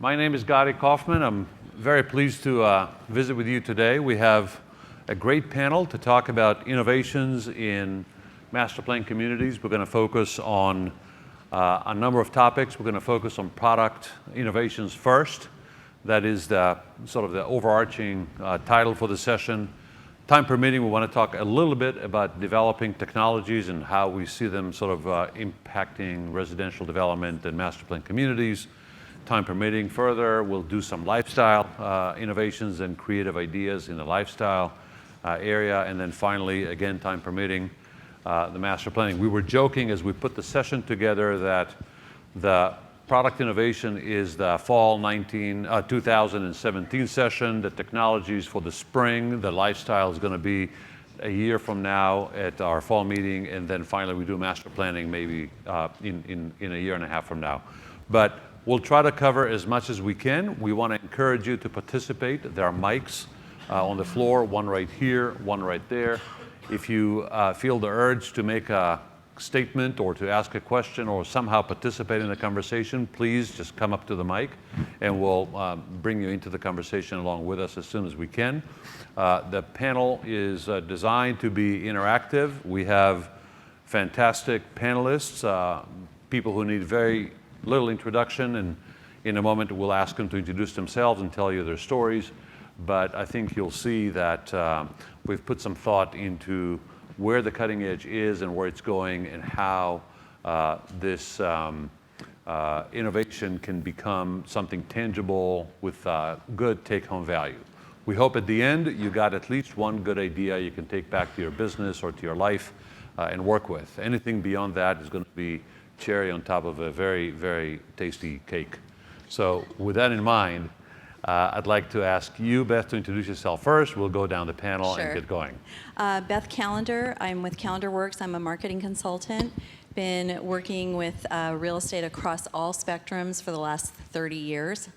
My name is Gadi Kaufmann. I'm very pleased to visit with you today. We have a great panel to talk about innovations in master plan communities. We're going to focus on a number of topics. We're going to focus on product innovations first. That is the sort of the overarching title for the session. Time permitting, we want to talk a little bit about developing technologies and how we see them sort of impacting residential development and master plan communities. Time permitting further, we'll do some lifestyle innovations and creative ideas in the lifestyle area. And then finally, again, time permitting, the master planning. We were joking as we put the session together that the product innovation is the fall 2017 session. The technologies for the spring. The lifestyle is going to be a year from now at our fall meeting. And then finally, we do master planning maybe in a year and a half from now. But we'll try to cover as much as we can. We want to encourage you to participate. There are mics on the floor, one right here, one right there. If you feel the urge to make a statement or to ask a question or somehow participate in the conversation, please just come up to the mic and we'll bring you into the conversation along with us as soon as we can. The panel is designed to be interactive. We have fantastic panelists, people who need very little introduction, and in a moment we'll ask them to introduce themselves and tell you their stories. But I think you'll see that we've put some thought into where the cutting edge is and where it's going and how this innovation can become something tangible with good take-home value. We hope at the end you got at least one good idea you can take back to your business or to your life and work with. Anything beyond that is going to be cherry on top of a very, very tasty cake. So with that in mind, I'd like to ask you, Beth, to introduce yourself first. We'll go down the panel and get going. Beth Callender. I'm with Callender Works. I'm a marketing consultant. Been working with real estate across all spectrums for the last 30 years.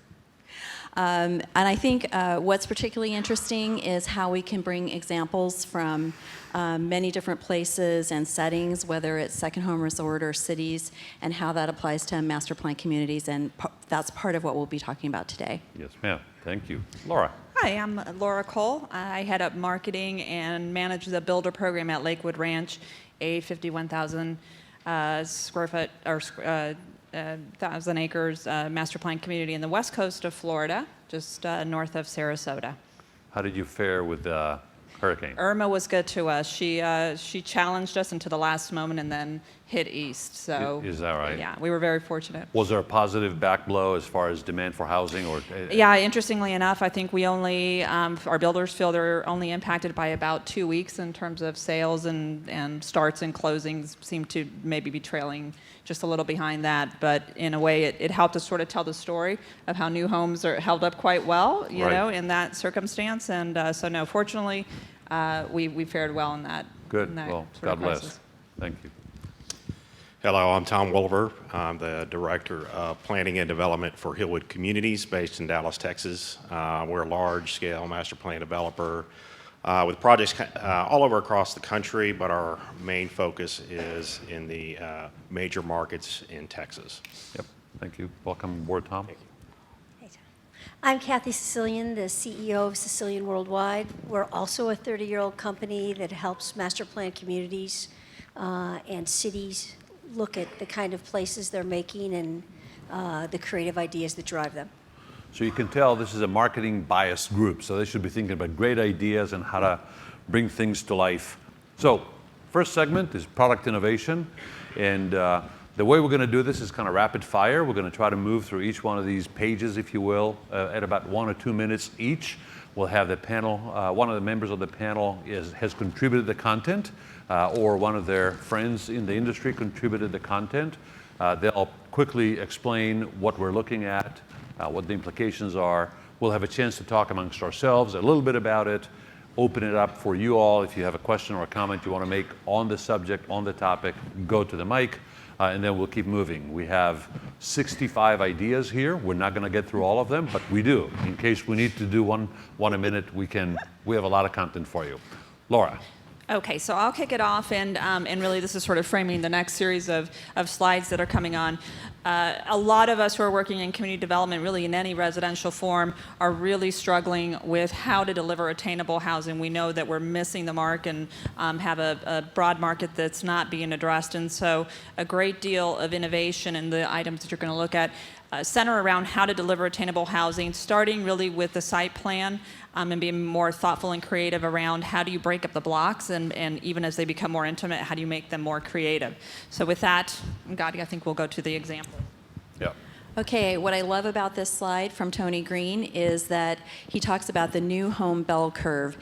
And I think what's particularly interesting is how we can bring examples from many different places and settings, whether it's second home resort or cities, and how that applies to master plan communities. And that's part of what we'll be talking about today. Yes, ma'am. Thank you. Laura. Hi, I'm Laura Cole. I head up marketing and manage the builder program at Lakewood Ranch, a 51,000 square foot or 1,000 acres master plan community in the west coast of Florida, just north of Sarasota. How did you fare with the hurricane? Irma was good to us. She challenged us until the last moment and then hit east. So is that right? Yeah, we were very fortunate. Was there a positive back blow as far as demand for housing? Or yeah, interestingly enough, I think we only our builders feel they're only impacted by about 2 weeks in terms of sales, and starts and closings seem to maybe be trailing just a little behind that. But in a way, it helped us sort of tell the story of how new homes are held up quite well, you know, in that circumstance. And so no, fortunately, we fared well in that. Good. In that well, sort God of bless. crisis. Thank you. Hello, I'm Tom Woliver. I'm the Director of Planning and Development for Hillwood Communities based in Dallas, Texas. We're a large-scale master plan developer with projects all over across the country, but our main focus is in the major markets in Texas. Yep. Thank you. Welcome aboard, Tom. Thank you. Hey, Tom. I'm Kathy Cecilian, the CEO of Cecilian Worldwide. We're also a 30-year-old company that helps master plan communities and cities look at the kind of places they're making and the creative ideas that drive them. So you can tell this is a marketing biased group, so they should be thinking about great ideas and how to bring things to life. So first segment is product innovation, and the way we're going to do this is kind of rapid fire. We're going to try to move through each one of these pages, if you will, at about 1 or 2 minutes each. We'll have the panel, one of the members of the panel has contributed the content, or one of their friends in the industry contributed the content. They'll quickly explain what we're looking at, what the implications are. We'll have a chance to talk amongst ourselves a little bit about it, open it up for you all. If you have a question or a comment you want to make on the subject, on the topic, go to the mic. And then we'll keep moving. We have 65 ideas here. We're not going to get through all of them, but we do. In case we need to do one a minute, we have a lot of content for you. Laura. Okay, so I'll kick it off, and really this is sort of framing the next series of slides that are coming on. A lot of us who are working in community development, really in any residential form, are really struggling with how to deliver attainable housing. We know that we're missing the mark and have a broad market that's not being addressed. And so a great deal of innovation in the items that you're going to look at center around how to deliver attainable housing, starting really with the site plan and being more thoughtful and creative around how do you break up the blocks, and even as they become more intimate, how do you make them more creative. So with that, Gadi, I think we'll go to the example. Yeah. Okay, what I love about this slide from Tony Green is that he talks about the new home bell curve.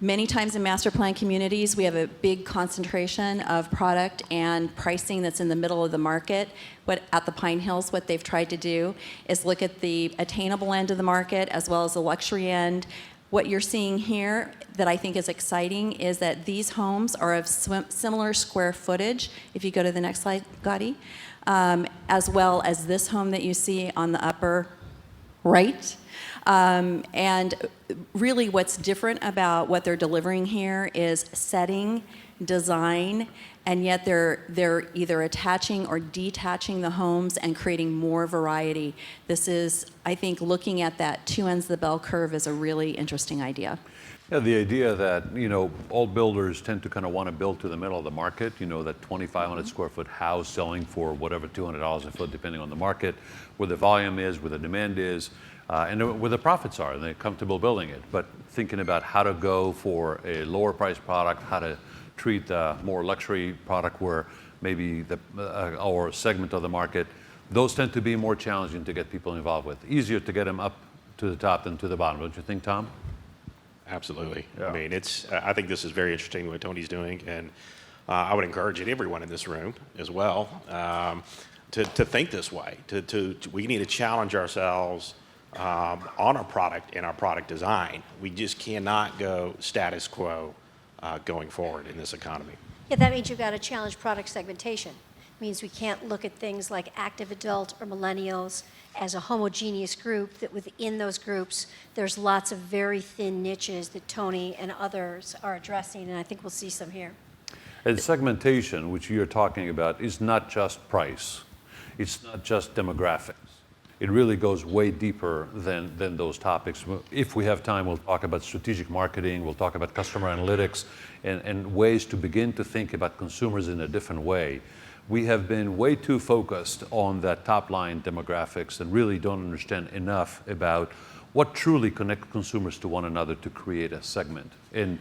Many times in master plan communities, we have a big concentration of product and pricing that's in the middle of the market. What at the Pine Hills, what they've tried to do is look at the attainable end of the market as well as the luxury end. What you're seeing here that I think is exciting is that these homes are of similar square footage, if you go to the next slide, Gadi, as well as this home that you see on the upper right. And really what's different about what they're delivering here is setting, design, and yet they're either attaching or detaching the homes and creating more variety. This is, I think, looking at that two ends of the bell curve is a really interesting idea. Yeah, the idea that, all builders tend to kind of want to build to the middle of the market, that 2,500 square foot house selling for whatever, $200 a foot, depending on the market, where the volume is, where the demand is, and where the profits are, and they're comfortable building it. But thinking about how to go for a lower price product, how to treat a more luxury product where maybe our segment of the market, those tend to be more challenging to get people involved with. Easier to get them up to the top than to the bottom, don't you think, Tom? Absolutely. Yeah. I mean, I think this is very interesting what Tony's doing, and I would encourage everyone in this room as well to think this way. We need to challenge ourselves on our product and our product design. We just cannot go status quo going forward in this economy. Yeah, that means you've got to challenge product segmentation. It means we can't look at things like active adult or millennials as a homogeneous group, that within those groups, there's lots of very thin niches that Tony and others are addressing, and I think we'll see some here. And segmentation, which you're talking about, is not just price. It's not just demographics. It really goes way deeper than those topics. If we have time, we'll talk about strategic marketing, we'll talk about customer analytics, and ways to begin to think about consumers in a different way. We have been way too focused on that top line demographics and really don't understand enough about what truly connects consumers to one another to create a segment. And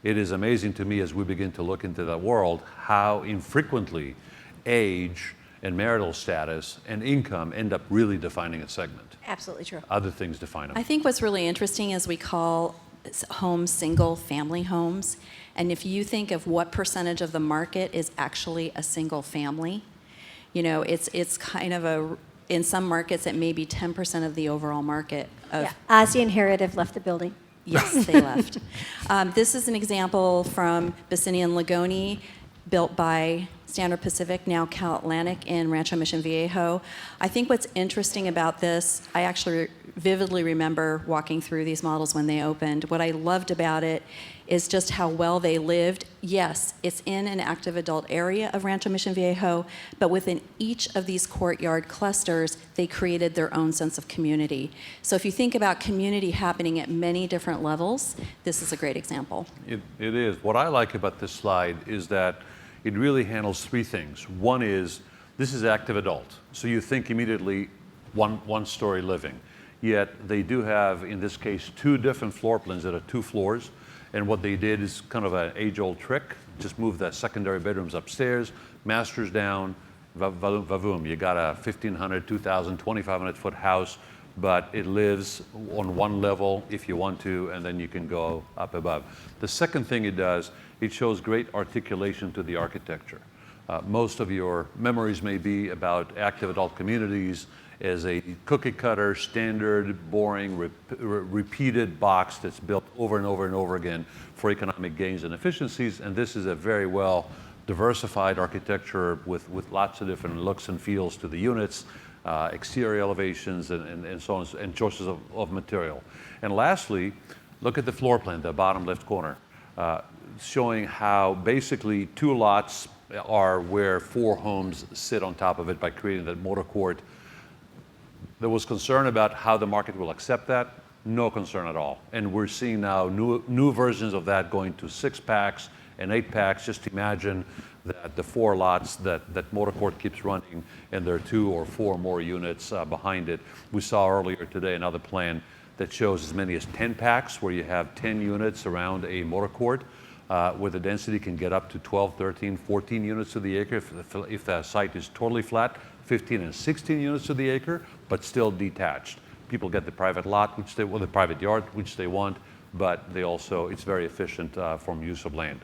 it is amazing to me as we begin to look into that world how infrequently age and marital status and income end up really defining a segment. Absolutely true. Other things define them. I think what's really interesting is we call homes single family homes. And if you think of what percentage of the market is actually a single family, it's kind of in some markets it may be 10% of the overall market. Yeah, Ozzy and Harriet have left the building. Yes, they left. This is an example from Cecilian Lagoni, built by Standard Pacific, now Cal Atlantic in Rancho Mission Viejo. I think what's interesting about this, I actually vividly remember walking through these models when they opened. What I loved about it is just how well they lived. Yes, it's in an active adult area of Rancho Mission Viejo, but within each of these courtyard clusters, they created their own sense of community. So if you think about community happening at many different levels, this is a great example. It is. What I like about this slide is that it really handles three things. One is, this is active adult. So you think immediately one-story living. Yet they do have, in this case, two different floor plans that are 2 floors. And what they did is kind of an age-old trick. Just move the secondary bedrooms upstairs, masters down, vavoom. You got a 1,500, 2,000, 2,500 foot house, but it lives on one level if you want to, and then you can go up above. The second thing it does, it shows great articulation to the architecture. Most of your memories may be about active adult communities as a cookie cutter, standard, boring, repeated box that's built over and over and over again for economic gains and efficiencies. And this is a very well diversified architecture with lots of different looks and feels to the units, exterior elevations, and so on, and choices of material. And lastly, look at the floor plan, the bottom left corner, showing how basically 2 lots are where 4 homes sit on top of it by creating that motor court. There was concern about how the market will accept that. No concern at all. And we're seeing now new versions of that going to 6-packs and 8-packs. Just imagine that the 4 lots that motor court keeps running, and there are 2 or 4 more units behind it. We saw earlier today another plan that shows as many as 10 packs, where you have 10 units around a motor court, where the density can get up to 12, 13, 14 units to the acre. If the site is totally flat, 15 and 16 units to the acre, but still detached. People get the private lot, the private yard, which they want, but they also, it's very efficient from use of land.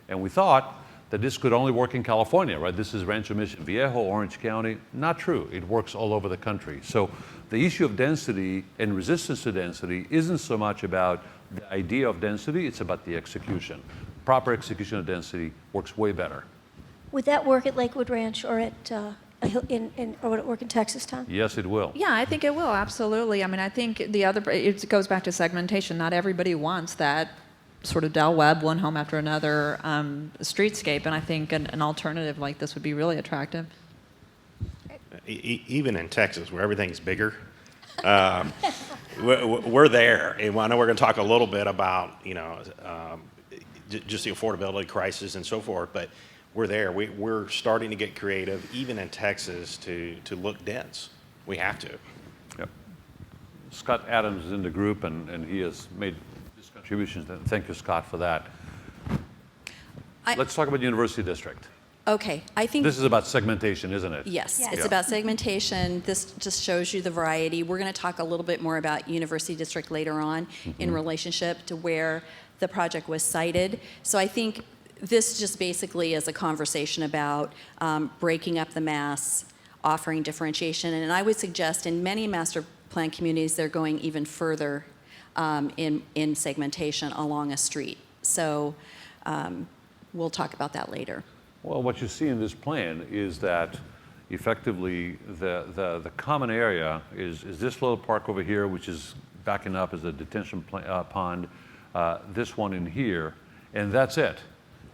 And we thought that this could only work in California, right? This is Rancho Mission Viejo, Orange County. Not true. It works all over the country. So the issue of density and resistance to density isn't so much about the idea of density, it's about the execution. Proper execution of density works way better. Would that work at Lakewood Ranch or at or would it work in Texas, Tom? Yes, it will. Yeah, I think it will, absolutely. I mean, I think it goes back to segmentation. Not everybody wants that sort of Del Webb, one home after another streetscape, and I think an alternative like this would be really attractive. Even in Texas, where everything's bigger, we're there. And I know we're going to talk a little bit about, just the affordability crisis and so forth, but we're there. We're starting to get creative, even in Texas, to look dense. We have to. Yep. Scott Adams is in the group, and he has made his contributions. Thank you, Scott, for that. Let's talk about University District. Okay, I think This is about segmentation, isn't it? yes, Yes. it's Yeah. about segmentation. This just shows you the variety. We're going to talk a little bit more about University District later on in relationship to where the project was sited. So I think this just basically is a conversation about breaking up the mass, offering differentiation, and I would suggest in many master plan communities they're going even further in segmentation along a street. So we'll talk about that later. Well, what you see in this plan is that effectively the common area is this little park over here, which is backing up as a detention pond, this one in here, and that's it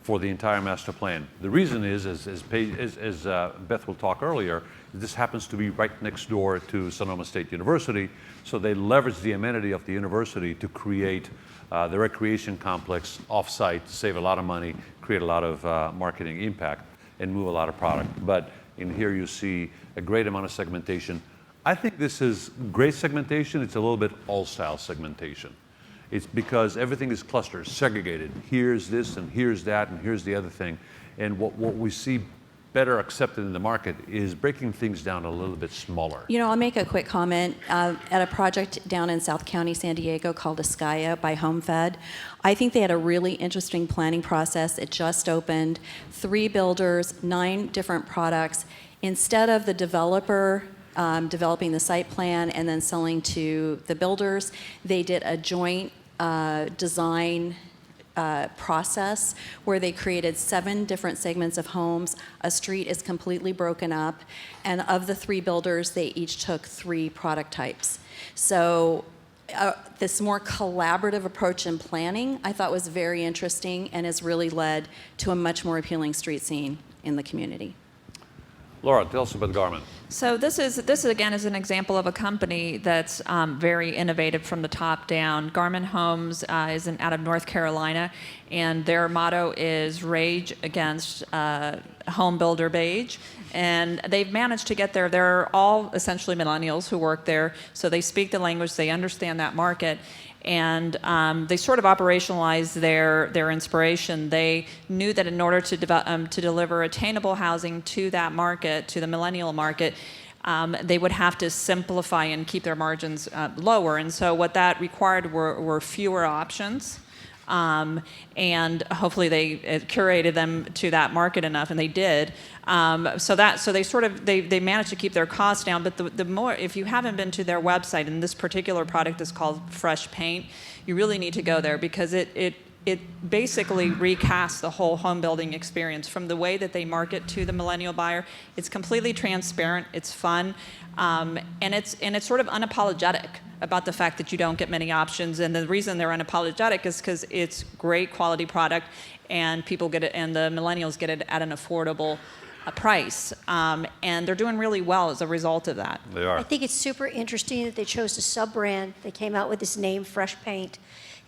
for the entire master plan. The reason is, as Beth will talk earlier, this happens to be right next door to Sonoma State University, so they leverage the amenity of the university to create the recreation complex off-site, save a lot of money, create a lot of marketing impact, and move a lot of product. But in here you see a great amount of segmentation. I think this is great segmentation. It's a little bit all-style segmentation. It's because everything is clustered, segregated. Here's this, and here's that, and here's the other thing. And what we see better accepted in the market is breaking things down a little bit smaller. You know, I'll make a quick comment. At a project down in South County, San Diego, called Escaya by HomeFed, I think they had a really interesting planning process. It just opened, 3 builders, 9 different products. Instead of the developer developing the site plan and then selling to the builders, they did a joint design process where they created 7 different segments of homes. A street is completely broken up, and of the 3 builders, they each took 3 product types. So this more collaborative approach in planning I thought was very interesting and has really led to a much more appealing street scene in the community. Laura, tell us about Garmin. So this again is an example of a company that's very innovative from the top down. Garmin Homes is out of North Carolina, and their motto is "Rage Against Home Builder Beige." And they've managed to get there. They're all essentially millennials who work there, so they speak the language, they understand that market. And they sort of operationalized their inspiration. They knew that in order to deliver attainable housing to that market, to the millennial market, they would have to simplify and keep their margins lower. And so what that required were fewer options. And hopefully they curated them to that market enough, and they did. So they managed to keep their costs down. But the more, if you haven't been to their website, and this particular product is called Fresh Paint, you really need to go there because it basically recasts the whole home building experience from the way that they market to the millennial buyer. It's completely transparent, it's fun, and it's sort of unapologetic. about the fact that you don't get many options, and the reason they're unapologetic is because it's great quality product, and people get it, and the millennials get it at an affordable price, and they're doing really well as a result of that. They are. I think it's super interesting that they chose to sub-brand. They came out with this name, Fresh Paint.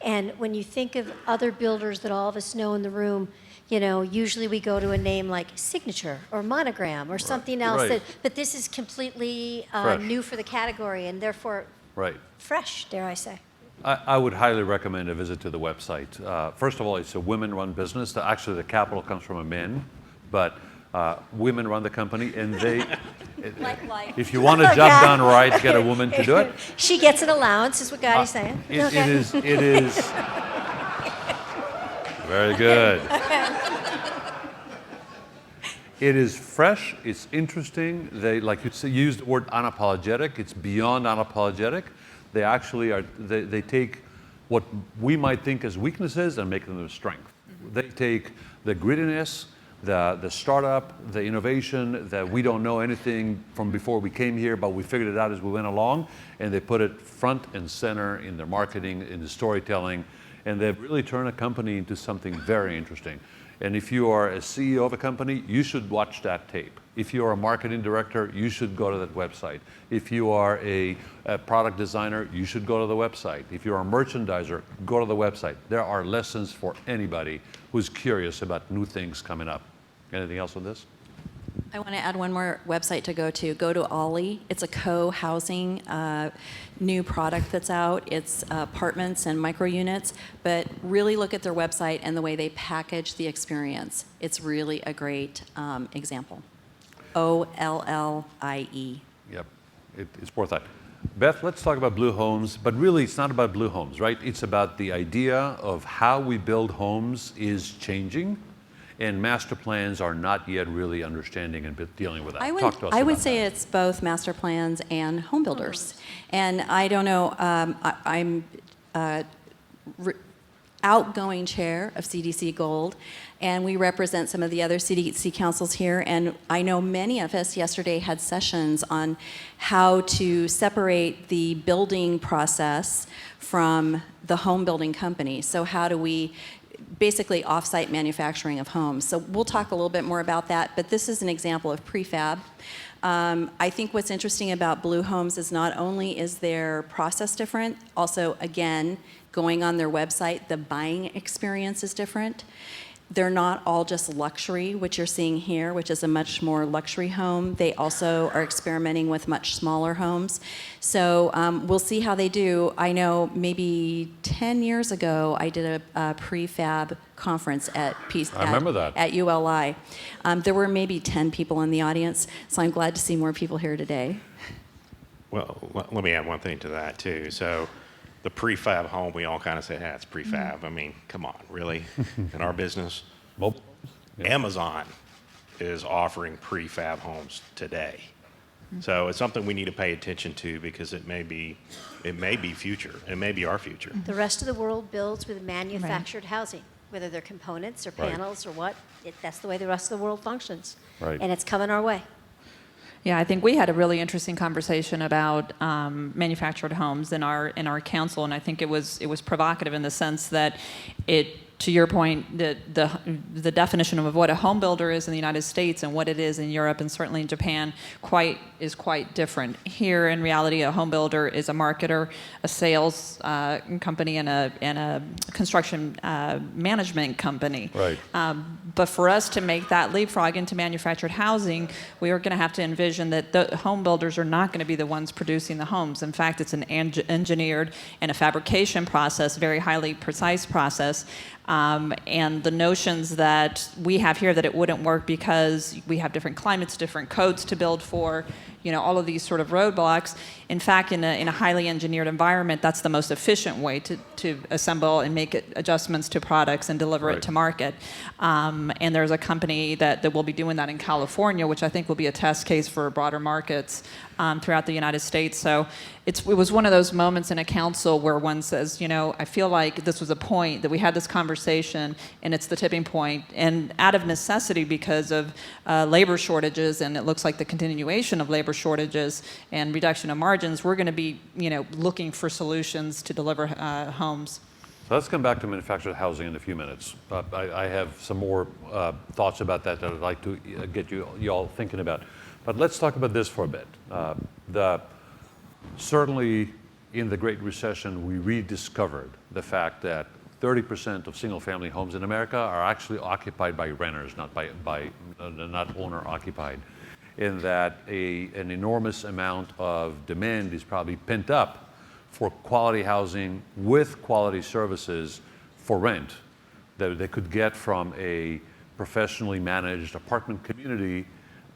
And when you think of other builders that all of us know in the room, you know, usually we go to a name like Signature or Monogram or something else. Right. But this is completely Fresh. new for the category and therefore Right. fresh, dare I say. I would highly recommend a visit to the website. First of all, it's a women-run business. Actually, the capital comes from a man, but women run the company, and they. Like life. If you want a job done right, get a woman to do it. She gets an allowance, is what Gadi's saying. It is. Very good. It is fresh. It's interesting. They, like you used the word unapologetic. It's beyond unapologetic. They actually are. They take what we might think as weaknesses and make them a strength. They take the grittiness, the startup, the innovation that we don't know anything from before we came here, but we figured it out as we went along, and they put it front and center in their marketing, in the storytelling, and they've really turned a company into something very interesting. And if you are a CEO of a company, you should watch that tape. If you are a marketing director, you should go to that website. If you are a product designer, you should go to the website. If you're a merchandiser, go to the website. There are lessons for anybody who's curious about new things coming up. Anything else on this? I want to add one more website to go to. Go to Ollie. It's a co-housing new product that's out. It's apartments and micro units, but really look at their website and the way they package the experience. It's really a great example. OLLIE. Yep, it's worth that. Beth, let's talk about blue homes, but really it's not about blue homes, right? It's about the idea of how we build homes is changing, and master plans are not yet really understanding and dealing with that. Talk to us I would about say that. it's both master plans and home builders. And I don't know, I'm outgoing chair of CDC Gold, and we represent some of the other CDC councils here, and I know many of us yesterday had sessions on how to separate the building process from the home building company. So how do we basically off-site manufacturing of homes. So we'll talk a little bit more about that, but this is an example of prefab. I think what's interesting about blue homes is not only is their process different, also, again, going on their website, the buying experience is different. They're not all just luxury, which you're seeing here, which is a much more luxury home. They also are experimenting with much smaller homes. So we'll see how they do. I know maybe 10 years ago, I did a prefab conference at I remember that. At ULI. There were maybe 10 people in the audience, so I'm glad to see more people here today. Well, let me add one thing to that, too. So the prefab home, we all kind of say, it's prefab. I mean, come on, really? In our business? Mobile? Yeah. Amazon is offering prefab homes today. So it's something we need to pay attention to because it may be future. It may be our future. The rest of the world builds with manufactured housing, whether they're components or Right. panels or what. That's the way the rest of the world functions. Right. And it's coming our way. Yeah, I think we had a really interesting conversation about manufactured homes in our council, and I think it was provocative in the sense that to your point, the definition of what a home builder is in the United States and what it is in Europe and certainly in Japan is quite different. Here, in reality, a home builder is a marketer, a sales company, and a construction management company. Right. But for us to make that leapfrog into manufactured housing, we are going to have to envision that the home builders are not going to be the ones producing the homes. In fact, it's an engineered and a fabrication process, very highly precise process. And the notions that we have here that it wouldn't work because we have different climates, different codes to build for, all of these sort of roadblocks. In fact, in a highly engineered environment, that's the most efficient way to assemble and make adjustments to products and deliver it to market. And there's a company that will be doing that in California, which I think will be a test case for broader markets throughout the United States. So it was one of those moments in a council where one says, you know, I feel like this was a point that we had this conversation and it's the tipping point. And out of necessity because of labor shortages, and it looks like the continuation of labor shortages and reduction of margins, we're going to be, you know, looking for solutions to deliver homes. So let's come back to manufactured housing in a few minutes. I have some more thoughts about that I'd like to get you all thinking about. But let's talk about this for a bit. Certainly in the Great Recession, we rediscovered the fact that 30% of single-family homes in America are actually occupied by renters, not owner-occupied, in that an enormous amount of demand is probably pent up for quality housing with quality services for rent that they could get from a professionally managed apartment community,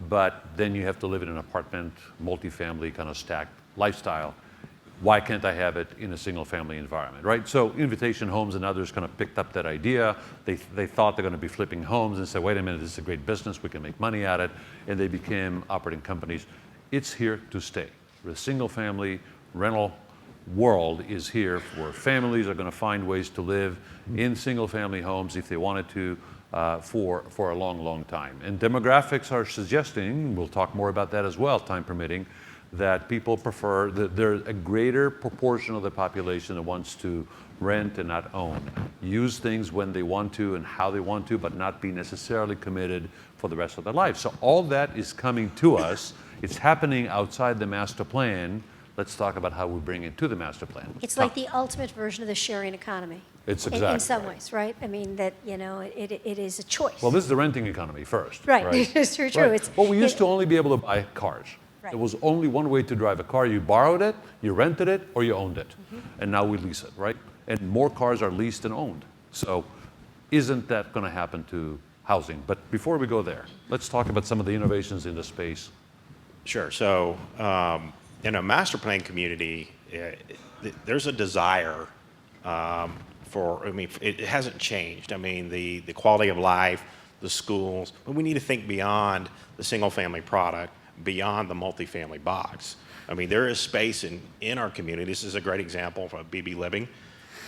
but then you have to live in an apartment, multifamily kind of stacked lifestyle. Why can't I have it in a single family environment, right? So Invitation Homes and others kind of picked up that idea. They thought they're going to be flipping homes and said, wait a minute, this is a great business, we can make money at it, and they became operating companies. It's here to stay. The single family rental world is here where families are going to find ways to live in single family homes if they wanted to for a long, long time. And demographics are suggesting, we'll talk more about that as well, time permitting, that people prefer, that there's a greater proportion of the population that wants to rent and not own. Use things when they want to and how they want to, but not be necessarily committed for the rest of their life. So all that is coming to us. It's happening outside the master plan. Let's talk about how we bring it to the master plan. It's like the ultimate version of the sharing economy. It's exactly in some right. ways, right? I mean, that, you know, it is a choice. Well, this is the renting economy first. Right, right? it's true. Right. It's, Well, we used to only be able to buy cars. Right. There was only one way to drive a car. You borrowed it, you rented it, or you owned it. And now we lease it, right? And more cars are leased than owned. So isn't that going to happen to housing? But before we go there, let's talk about some of the innovations in the space. Sure. So in a master plan community, there's a desire for, I mean, it hasn't changed. I mean, the quality of life, the schools, but we need to think beyond the single family product, beyond the multifamily box. I mean, there is space in our community. This is a great example of BB Living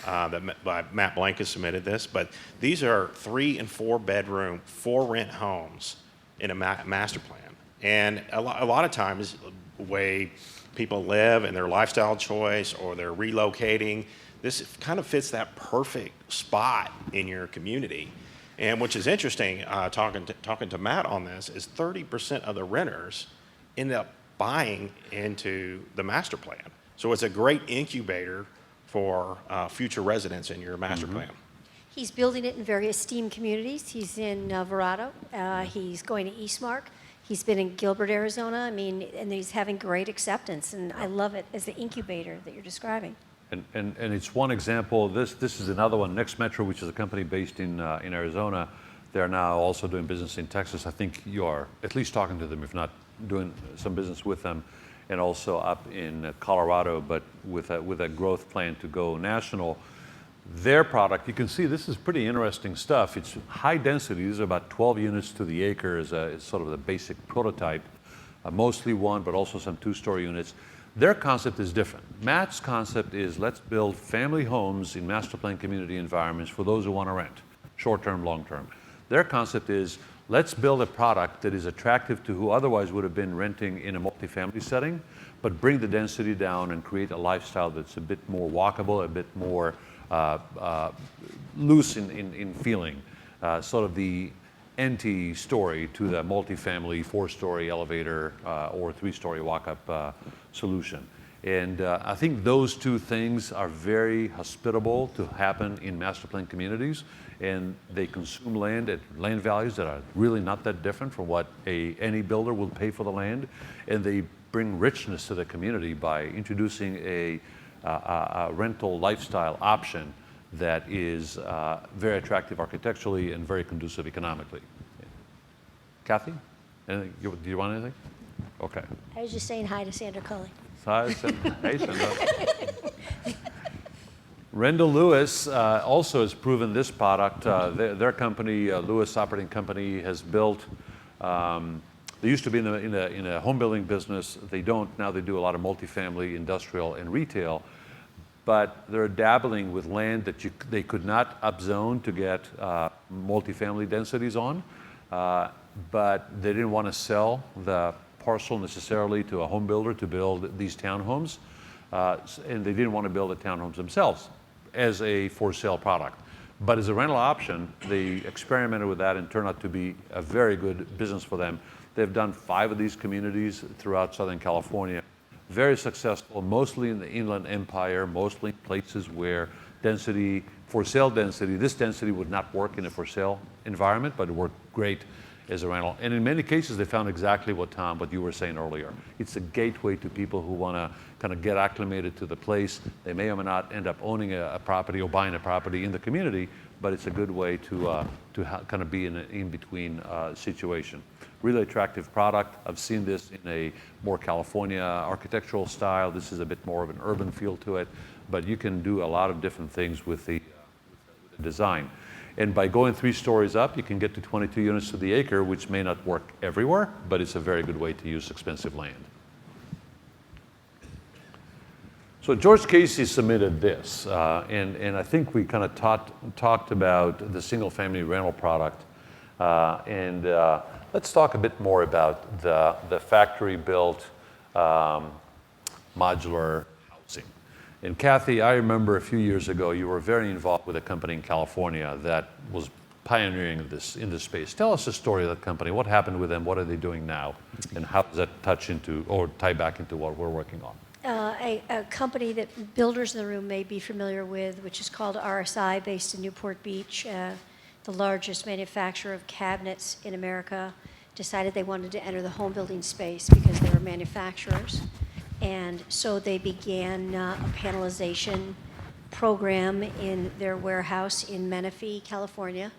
that Matt Blanca submitted this, but these are 3 and 4 bedroom, for rent homes in a master plan. And a lot of times, the way people live and their lifestyle choice, or they're relocating, this kind of fits that perfect spot in your community. And which is interesting, talking to Matt on this, is 30% of the renters end up buying into the master plan. So it's a great incubator for future residents in your master plan. He's building it in very esteemed communities. He's in Verrado. He's going to Eastmark. He's been in Gilbert, Arizona. I mean, and he's having great acceptance. And I love it as the incubator that you're describing. And it's one example. This is another one. NEXMETRO, which is a company based in Arizona, they're now also doing business in Texas. I think you are at least talking to them, if not doing some business with them, and also up in Colorado, but with a growth plan to go national. Their product, you can see this is pretty interesting stuff. It's high density. These are about 12 units to the acre is sort of the basic prototype, mostly 1, but also some 2-story units. Their concept is different. Matt's concept is let's build family homes in master plan community environments for those who want to rent, short-term, long-term. Their concept is let's build a product that is attractive to who otherwise would have been renting in a multifamily setting, but bring the density down and create a lifestyle that's a bit more walkable, a bit more loose in feeling, sort of the anti-story to the multifamily 4-story elevator or 3-story walk-up solution. And I think those two things are very hospitable to happen in master plan communities, and they consume land at land values that are really not that different from what any builder will pay for the land, and they bring richness to the community by introducing a rental lifestyle option that is very attractive architecturally and very conducive economically. Kathy, anything, do you want anything? Okay. I was just saying hi to Sandra Cully. Hi, hey, Sandra. Rendell Lewis also has proven this product. Their company, Lewis Operating Company, has built They used to be in a home building business. They don't now. They do a lot of multifamily, industrial, and retail. But they're dabbling with land that they could not upzone to get multifamily densities on, but they didn't want to sell the parcel necessarily to a home builder to build these townhomes, and they didn't want to build the townhomes themselves as a for sale product. But as a rental option, they experimented with that and turned out to be a very good business for them. They've done 5 of these communities throughout Southern California. Very successful, mostly in the Inland Empire, mostly places where density, for sale density, this density would not work in a for sale environment, but it worked great as a rental. And in many cases, they found exactly what you were saying earlier. It's a gateway to people who want to kind of get acclimated to the place. They may or may not end up owning a property or buying a property in the community, but it's a good way to kind of be in an in-between situation. Really attractive product. I've seen this in a more California architectural style. This is a bit more of an urban feel to it, but you can do a lot of different things with the design. And by going 3 stories up, you can get to 22 units to the acre, which may not work everywhere, but it's a very good way to use expensive land. So George Casey submitted this, and I think we kind of talked about the single-family rental product. Let's talk a bit more about the factory-built modular housing. And Kathy, I remember a few years ago you were very involved with a company in California that was pioneering in this space. Tell us the story of that company. What happened with them? What are they doing now? And how does that tie back into what we're working on? A company that builders in the room may be familiar with, which is called RSI, based in Newport Beach, the largest manufacturer of cabinets in America, decided they wanted to enter the home building space because they were manufacturers. And so they began a panelization program in their warehouse in Menifee, California.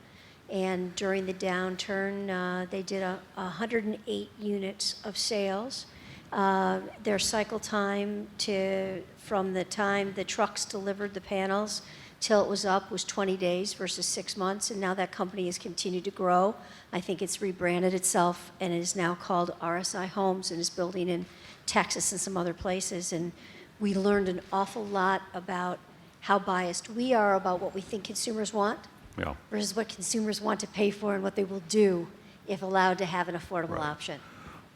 And during the downturn, they did 108 units of sales. Their cycle time from the time the trucks delivered the panels till it was up was 20 days versus 6 months, and now that company has continued to grow. I think it's rebranded itself and is now called RSI Homes and is building in Texas and some other places. And we learned an awful lot about how biased we are about what we think consumers want versus what consumers want to pay for and what they will do if allowed to have an affordable option.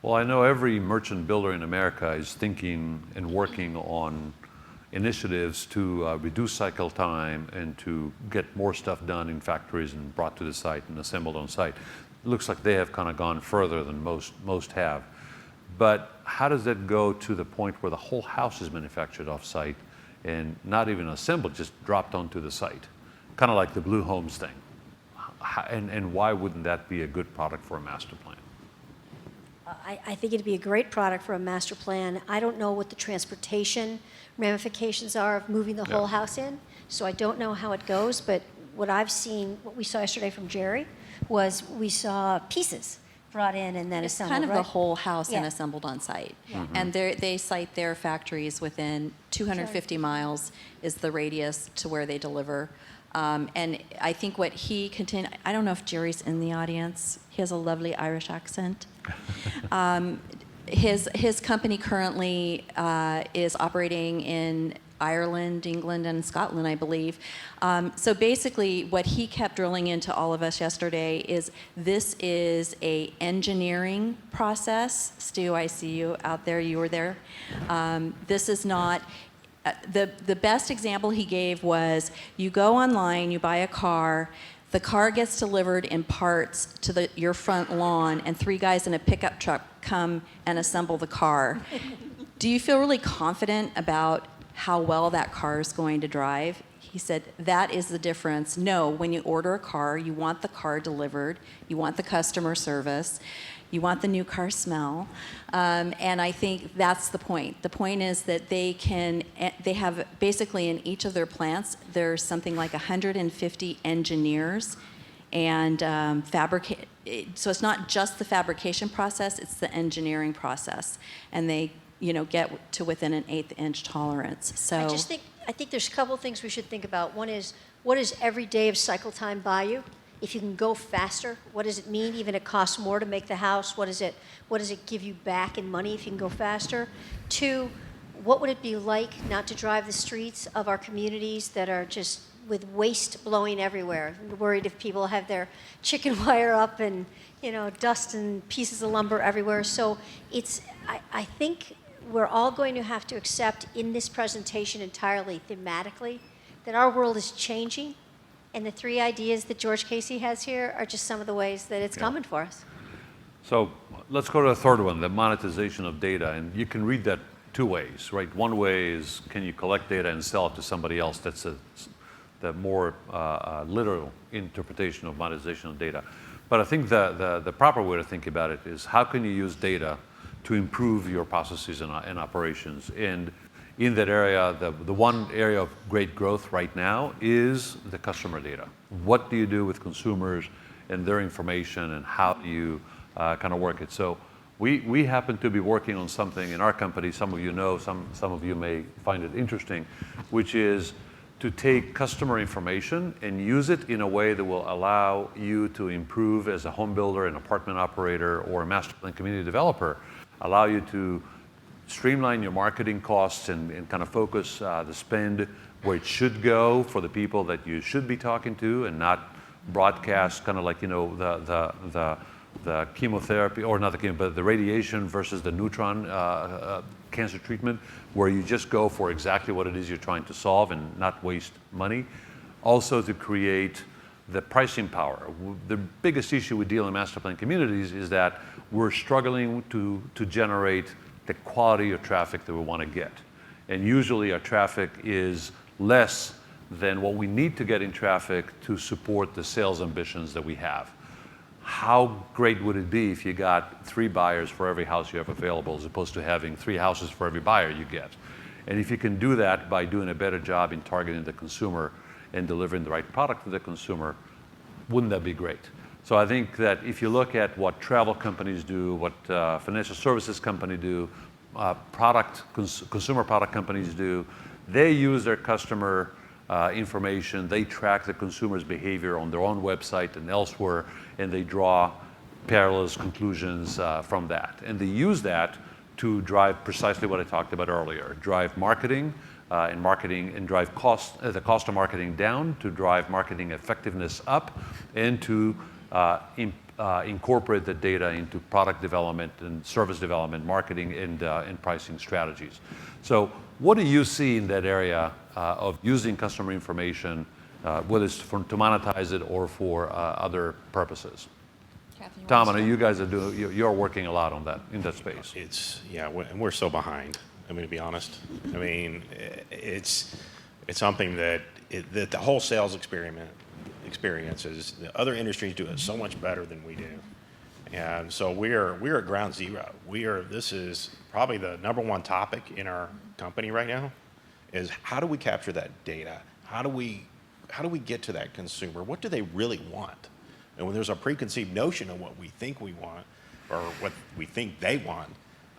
Well, I know every merchant builder in America is thinking and working on initiatives to reduce cycle time and to get more stuff done in factories and brought to the site and assembled on site. It looks like they have kind of gone further than most have. But how does that go to the point where the whole house is manufactured off-site and not even assembled, just dropped onto the site? Kind of like the Blue Homes thing. And why wouldn't that be a good product for a master plan? I think it'd be a great product for a master plan. I don't know what the transportation ramifications are of moving the whole house in, so I don't know how it goes, but what we saw yesterday from Jerry was we saw pieces brought in and then assembled, Kind of right? the whole house and assembled on site. And they cite their factories within 250 miles is the radius to where they deliver. And I think what I don't know if Jerry's in the audience. He has a lovely Irish accent. His company currently is operating in Ireland, England, and Scotland, I believe. So basically, what he kept drilling into all of us yesterday is this is a engineering process. Stu, I see you out there. You were there. This is not. The best example he gave was you go online, you buy a car, the car gets delivered in parts to your front lawn, and 3 guys in a pickup truck come and assemble the car. Do you feel really confident about how well that car is going to drive? He said, that is the difference. No, when you order a car, you want the car delivered, you want the customer service, you want the new car smell, and I think that's the point. The point is that they have basically in each of their plants, there's something like 150 engineers and so it's not just the fabrication process, it's the engineering process. And they get to within an 1/8 inch tolerance. So I think there's a couple of things we should think about. One is, what does every day of cycle time buy you? If you can go faster, what does it mean? Even it costs more to make the house. What does it give you back in money if you can go faster? 2, what would it be like not to drive the streets of our communities that are just with waste blowing everywhere? I'm worried if people have their chicken wire up and, dust and pieces of lumber everywhere. So I think we're all going to have to accept in this presentation entirely thematically that our world is changing, and the 3 ideas that George Casey has here are just some of the ways that it's coming for us. So let's go to the third one, the monetization of data. And you can read that 2 ways, right? One way is, can you collect data and sell it to somebody else? That's the more literal interpretation of monetization of data. But I think the proper way to think about it is, how can you use data to improve your processes and operations? And in that area, the one area of great growth right now is the customer data. What do you do with consumers and their information, and how do you kind of work it? So we happen to be working on something in our company, some of you know, some of you may find it interesting, which is to take customer information and use it in a way that will allow you to improve as a home builder, an apartment operator, or a master plan community developer, allow you to streamline your marketing costs and kind of focus the spend where it should go for the people that you should be talking to, and not broadcast kind of like, the chemotherapy, or not the chemo, but the radiation versus the neutron cancer treatment, where you just go for exactly what it is you're trying to solve and not waste money. Also to create the pricing power. The biggest issue we deal in master plan communities is that we're struggling to generate the quality of traffic that we want to get. And usually our traffic is less than what we need to get in traffic to support the sales ambitions that we have. How great would it be if you got 3 buyers for every house you have available, as opposed to having 3 houses for every buyer you get? And if you can do that by doing a better job in targeting the consumer and delivering the right product to the consumer, wouldn't that be great? So I think that if you look at what travel companies do, what financial services companies do, consumer product companies do, they use their customer information, they track the consumer's behavior on their own website and elsewhere, and they draw parallels, conclusions from that. And they use that to drive precisely what I talked about earlier, drive marketing, and drive the cost of marketing down, to drive marketing effectiveness up, and to incorporate the data into product development and service development, marketing, and pricing strategies. So what do you see in that area of using customer information, whether it's to monetize it or for other purposes? Tom, I know you guys you're working a lot on that, in that space. And we're so behind. I mean, to be honest, I mean, it's something that the whole sales experience is, the other industries do it so much better than we do, and so we're at ground zero. This is probably the #1 topic in our company right now, is how do we capture that data? How do we get to that consumer? What do they really want? And when there's a preconceived notion of what we think we want, or what we think they want,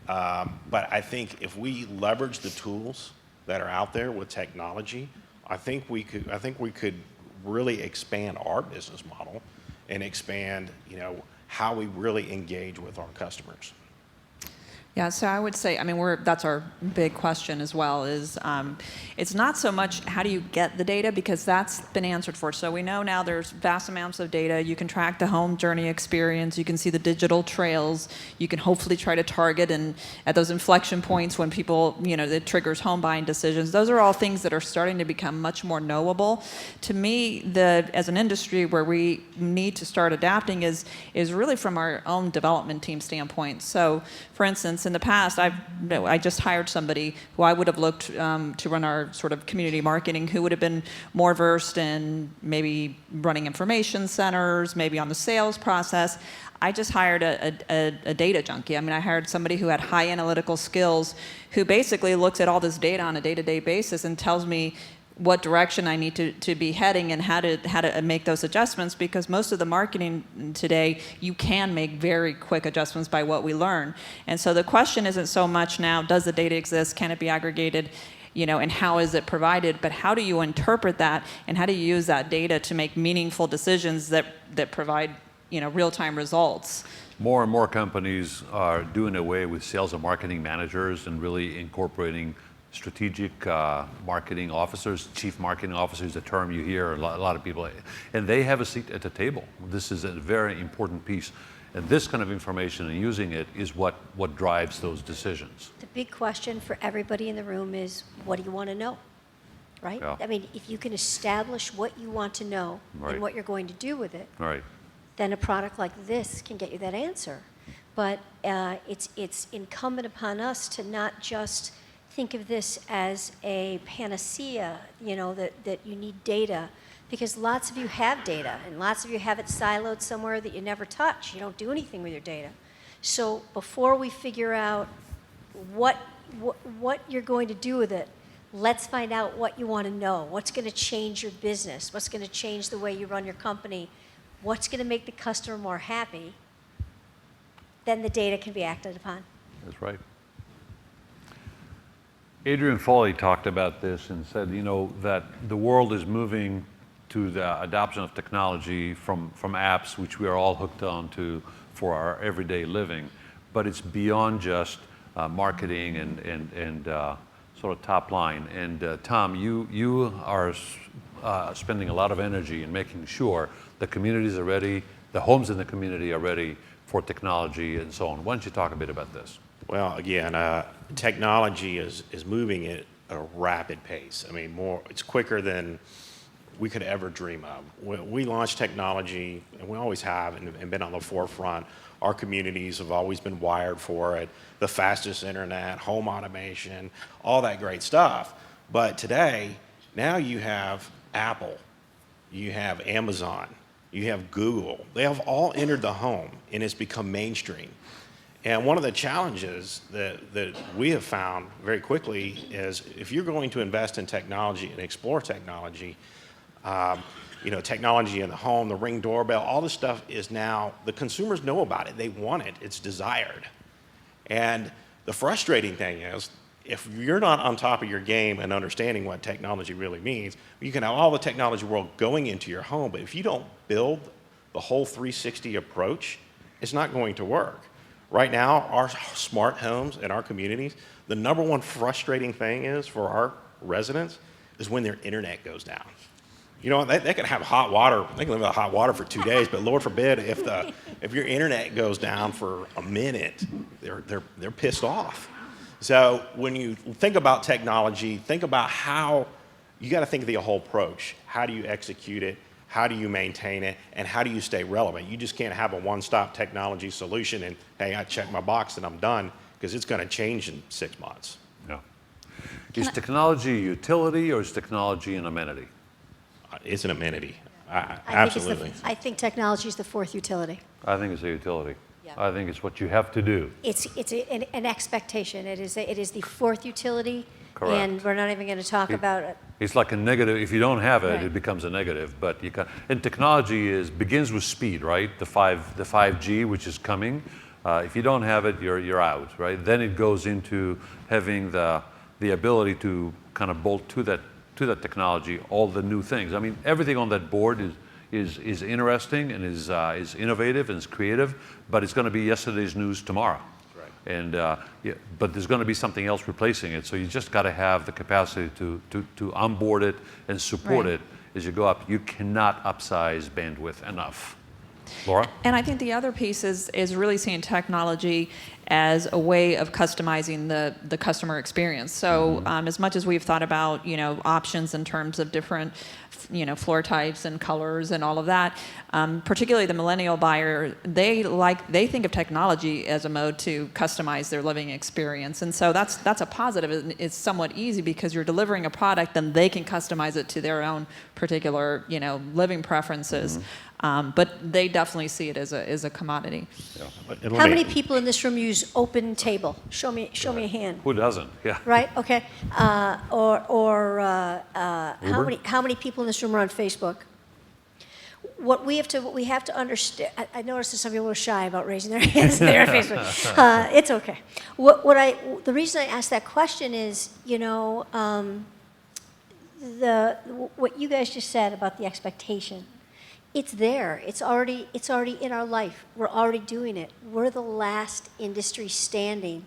but I think if we leverage the tools that are out there with technology, I think we could really expand our business model and expand, how we really engage with our customers. Yeah, so I would say, I mean, that's our big question as well, is it's not so much how do you get the data, because that's been answered for. So we know now there's vast amounts of data. You can track the home journey experience. You can see the digital trails. You can hopefully try to target, and at those inflection points when people, it triggers home buying decisions. Those are all things that are starting to become much more knowable. To me, as an industry, where we need to start adapting is really from our own development team standpoint. So, for instance, in the past, I just hired somebody who I would have looked to run our sort of community marketing, who would have been more versed in maybe running information centers, maybe on the sales process. I just hired a data junkie. I mean, I hired somebody who had high analytical skills, who basically looks at all this data on a day-to-day basis and tells me what direction I need to be heading and how to make those adjustments, because most of the marketing today, you can make very quick adjustments by what we learn. And so the question isn't so much now, does the data exist, can it be aggregated? and how is it provided, but how do you interpret that, and how do you use that data to make meaningful decisions that provide, real-time results? More and more companies are doing away with sales and marketing managers and really incorporating strategic marketing officers. Chief marketing officer is a term you hear a lot of people, and they have a seat at the table. This is a very important piece, and this kind of information and using it is what drives those decisions. The big question for everybody in the room is, what do you want to know? Right? Yeah. I mean, if you can establish what you want to know Right. and what you're going to do with it, Right. then a product like this can get you that answer. But it's incumbent upon us to not just think of this as a panacea, that you need data, because lots of you have data, and lots of you have it siloed somewhere that you never touch. You don't do anything with your data. So before we figure out what you're going to do with it, let's find out what you want to know. What's going to change your business? What's going to change the way you run your company? What's going to make the customer more happy? Then the data can be acted upon. That's right. Adrian Foley talked about this and said, that the world is moving to the adoption of technology from apps, which we are all hooked on to for our everyday living, but it's beyond just marketing and sort of top line. And Tom, you are spending a lot of energy in making sure the communities are ready, the homes in the community are ready for technology and so on. Why don't you talk a bit about this? Well, again, technology is moving at a rapid pace. I mean, it's quicker than we could ever dream of. We launched technology, and we always have, and been on the forefront. Our communities have always been wired for it. The fastest internet, home automation, all that great stuff. But today, now you have Apple, you have Amazon, you have Google. They have all entered the home, and it's become mainstream. And one of the challenges that we have found very quickly is, if you're going to invest in technology and explore technology, technology in the home, the Ring doorbell, all this stuff is now, the consumers know about it. They want it. It's desired. And the frustrating thing is, if you're not on top of your game and understanding what technology really means, you can have all the technology world going into your home, but if you don't build the whole 360 approach, it's not going to work. Right now, our smart homes in our communities, the number one frustrating thing is for our residents is when their internet goes down. They can have hot water, they can live without hot water for 2 days, but Lord forbid if your internet goes down for a minute, they're pissed off. So when you think about technology, think about how, you got to think of the whole approach. How do you execute it? How do you maintain it? And how do you stay relevant? You just can't have a one-stop technology solution and, hey, I check my box and I'm done, because it's going to change in 6 months. Yeah. Is technology a utility or is technology an amenity? It's an amenity. Absolutely. I think technology is the fourth utility. I think it's a utility. Yeah. I think it's what you have to do. It's an expectation. It is the fourth utility. Correct. And we're not even going to talk about it. It's like a negative. If you don't have it, Right. it becomes a negative. But you can. And technology begins with speed, right? The 5G, which is coming. If you don't have it, you're out, right? Then it goes into having the ability to kind of bolt to that technology all the new things. I mean, everything on that board is interesting and is innovative and is creative, but it's going to be yesterday's news tomorrow. And but there's going to be something else replacing it. So you just got to have the capacity to onboard it and support Right. it as you go up. You cannot upsize bandwidth enough. Laura? And I think the other piece is really seeing technology as a way of customizing the customer experience. So as much as we've thought about, options in terms of different, floor types and colors and all of that, particularly the millennial buyer, they think of technology as a mode to customize their living experience. And so that's a positive. It's somewhat easy because you're delivering a product, then they can customize it to their own particular, living preferences. But they definitely see it as a commodity. Yeah. How many people in this room use Open Table? Show me a hand. Who doesn't? Yeah. Right? Okay. How many people in this room are on Facebook? what we have to understand. I noticed that some people were shy about raising their hands in their Facebook. It's okay. The reason I asked that question is, what you guys just said about the expectation. It's there. It's already in our life. We're already doing it. We're the last industry standing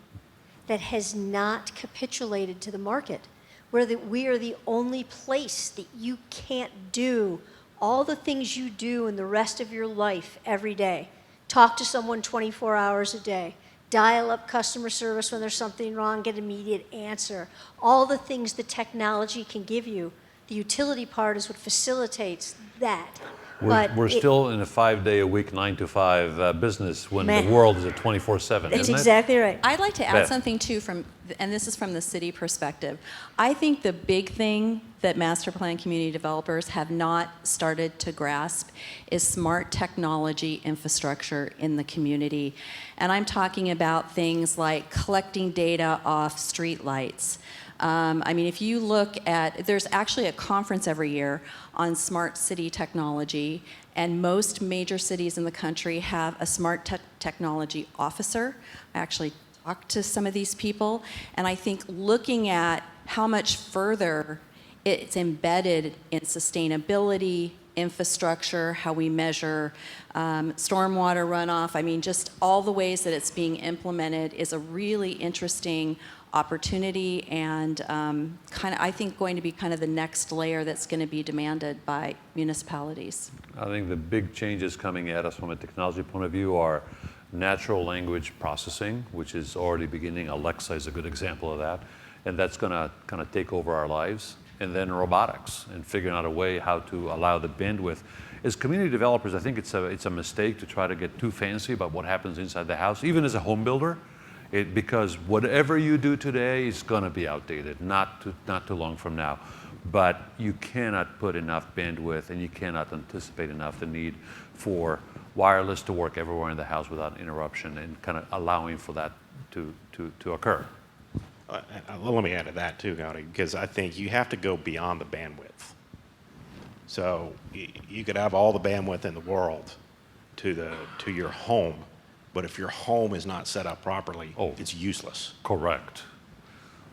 that has not capitulated to the market. We are the only place that you can't do all the things you do in the rest of your life every day. Talk to someone 24 hours a day. Dial up customer service when there's something wrong, get immediate answer. All the things the technology can give you. The utility part is what facilitates that. We're still in a 5-day-a-week, 9-to-5 business when the world is at 24/7, That's isn't it? exactly right. I'd like to add Beth. something too and this is from the city perspective. I think the big thing that master plan community developers have not started to grasp is smart technology infrastructure in the community. And I'm talking about things like collecting data off streetlights. If you look at, there's actually a conference every year on smart city technology, and most major cities in the country have a smart technology officer. I actually talked to some of these people, and I think looking at how much further it's embedded in sustainability, infrastructure, how we measure stormwater runoff, just all the ways that it's being implemented is a really interesting opportunity and I think going to be kind of the next layer that's going to be demanded by municipalities. I think the big changes coming at us from a technology point of view are natural language processing, which is already beginning. Alexa is a good example of that. And that's going to kind of take over our lives. And then robotics and figuring out a way how to allow the bandwidth. As community developers, I think it's a mistake to try to get too fancy about what happens inside the house, even as a home builder. Because whatever you do today is going to be outdated, not too long from now. But you cannot put enough bandwidth and you cannot anticipate enough the need for wireless to work everywhere in the house without interruption and kind of allowing for that to occur. Let me add to that too, Gadi, because I think you have to go beyond the bandwidth. So you could have all the bandwidth in the world to your home, but if your home is not set up properly, it's useless. Correct.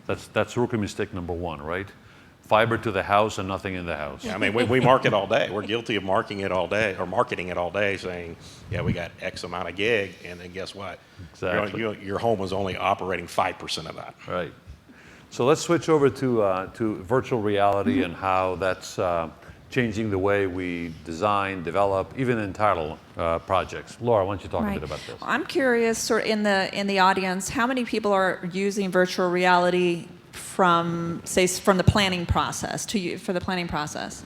That's rookie mistake number one, right? Fiber to the house and nothing in the house. Yeah, we market all day. We're guilty of marketing it all day, saying, yeah, we got X amount of gig, and then guess what? Exactly. Your home was only operating 5% of that. Right. So let's switch over to virtual reality and how that's changing the way we design, develop, even in title projects. Laura, why don't you talk a bit about this? I'm curious, sort of in the audience, how many people are using virtual reality from the planning process for the planning process?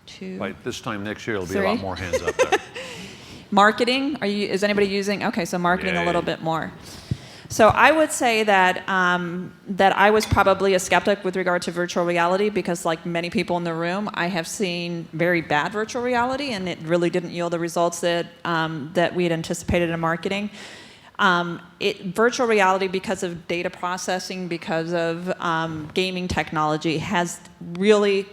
2. Right, this time next year, there'll be 3. a lot more hands up there. Marketing, is anybody using? Okay, so marketing Yay. a little bit more. So I would say that I was probably a skeptic with regard to virtual reality because, like many people in the room, I have seen very bad virtual reality, and it really didn't yield the results that we had anticipated in marketing. Virtual reality, because of data processing, because of gaming technology, has really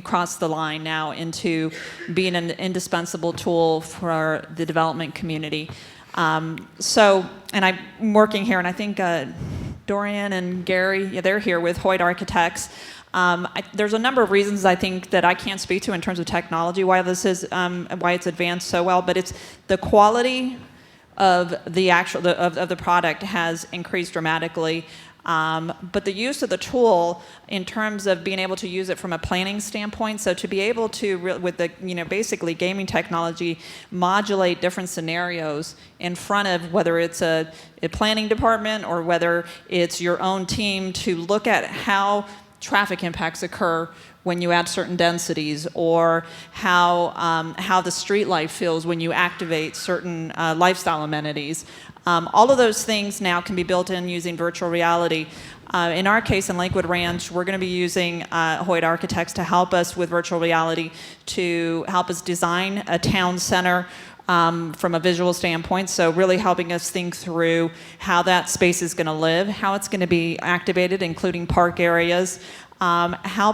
crossed the line now into being an indispensable tool for the development community. And I'm working here, and I think Dorian and Gary, they're here with Hoyt Architects. There's a number of reasons I think that I can't speak to in terms of technology why this is why it's advanced so well, but it's the quality of the product has increased dramatically. But the use of the tool in terms of being able to use it from a planning standpoint, so to be able to, with the, basically gaming technology, modulate different scenarios in front of whether it's a planning department or whether it's your own team to look at how traffic impacts occur when you add certain densities, or how the street life feels when you activate certain lifestyle amenities. All of those things now can be built in using virtual reality. In our case, in Lakewood Ranch, we're going to be using Hoyt Architects to help us with virtual reality, to help us design a town center from a visual standpoint, so really helping us think through how that space is going to live, how it's going to be activated, including park areas, how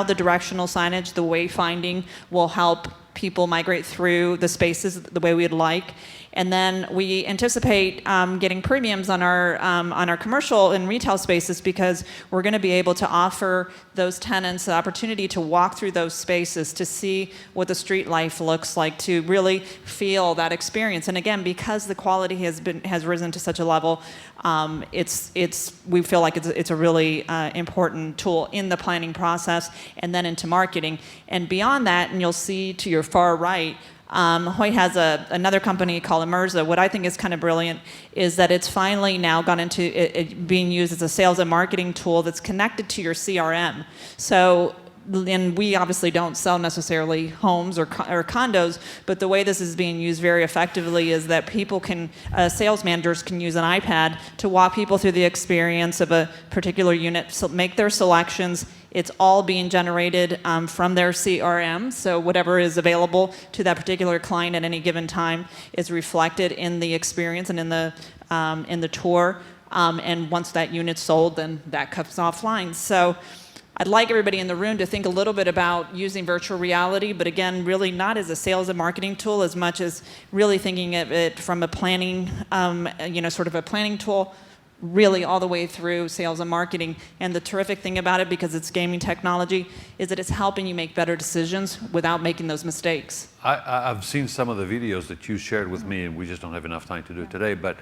the directional signage, the wayfinding will help people migrate through the spaces the way we'd like. And then we anticipate getting premiums on our commercial and retail spaces because we're going to be able to offer those tenants the opportunity to walk through those spaces, to see what the street life looks like, to really feel that experience. And again, because the quality has risen to such a level, we feel like it's a really important tool in the planning process and then into marketing. And beyond that, and you'll see to your far right, Hoyt has another company called Immersa. What I think is kind of brilliant is that it's finally now gone into it being used as a sales and marketing tool that's connected to your CRM. So, and we obviously don't sell necessarily homes or condos, but the way this is being used very effectively is that sales managers can use an iPad to walk people through the experience of a particular unit, so make their selections. It's all being generated from their CRM, so whatever is available to that particular client at any given time is reflected in the experience and in the tour. And once that unit's sold, then that comes offline. So I'd like everybody in the room to think a little bit about using virtual reality, but again, really not as a sales and marketing tool as much as really thinking of it from a planning, sort of a planning tool, really all the way through sales and marketing. And the terrific thing about it, because it's gaming technology, is that it's helping you make better decisions without making those mistakes. I've seen some of the videos that you shared with me, and we just don't have enough time to do it today, but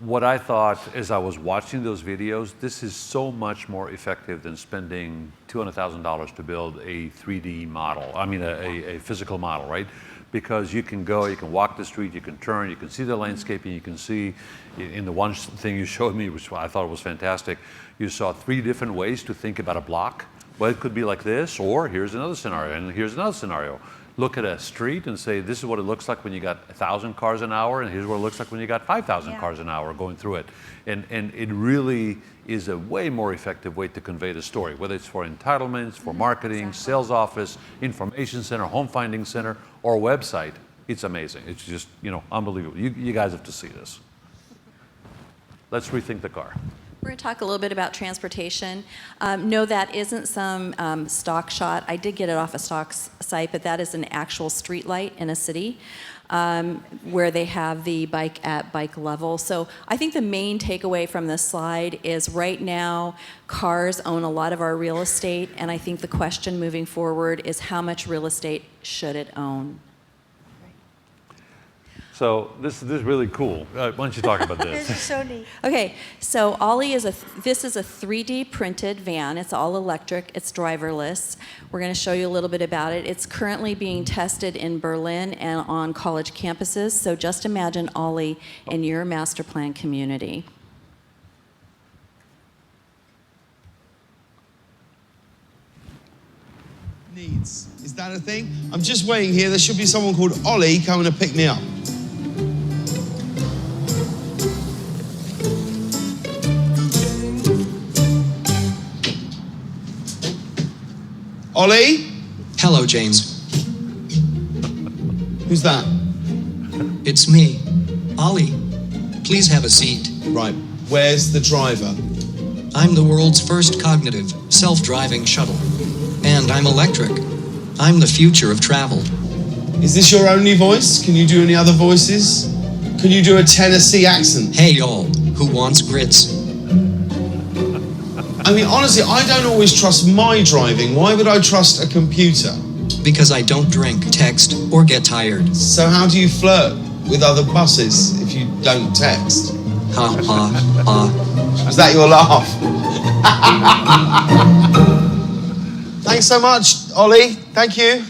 what I thought as I was watching those videos, this is so much more effective than spending $200,000 to build a 3D model, a physical model, right? Because you can go, you can walk the street, you can turn, you can see the landscaping, you can see, in the one thing you showed me, which I thought was fantastic, you saw 3 different ways to think about a block. Well, it could be like this, or here's another scenario, and here's another scenario. Look at a street and say, this is what it looks like when you got 1,000 cars an hour, and here's what it looks like when you got 5,000 cars an hour going through it. And it really is a way more effective way to convey the story, whether it's for entitlements, for marketing, sales office, information center, home finding center, or website. It's amazing. It's just, unbelievable. You guys have to see this. Let's rethink the car. We're going to talk a little bit about transportation. No, that isn't some stock shot. I did get it off a stock site, but that is an actual street light in a city where they have the bike at bike level. So I think the main takeaway from this slide is right now cars own a lot of our real estate, and I think the question moving forward is how much real estate should it own? So this is really cool. Why don't you talk about this? This is so neat. Okay, so Ollie this is a 3D printed van. It's all electric. It's driverless. We're going to show you a little bit about it. It's currently being tested in Berlin and on college campuses. So just imagine Ollie in your master plan community. Needs. Is that a thing? I'm just waiting here. There should be someone called Ollie coming to pick me up. Ollie? Hello, James. Who's that? It's me, Ollie. Please have a seat. Right. Where's the driver? I'm the world's first cognitive, self-driving shuttle. And I'm electric. I'm the future of travel. Is this your only voice? Can you do any other voices? Can you do a Tennessee accent? Hey, y'all. Who wants grits? I mean, honestly, I don't always trust my driving. Why would I trust a computer? Because I don't drink, text, or get tired. So how do you flirt with other buses if you don't text? Ha, ha, ha. Is that your laugh? Thanks so much, Ollie. Thank you.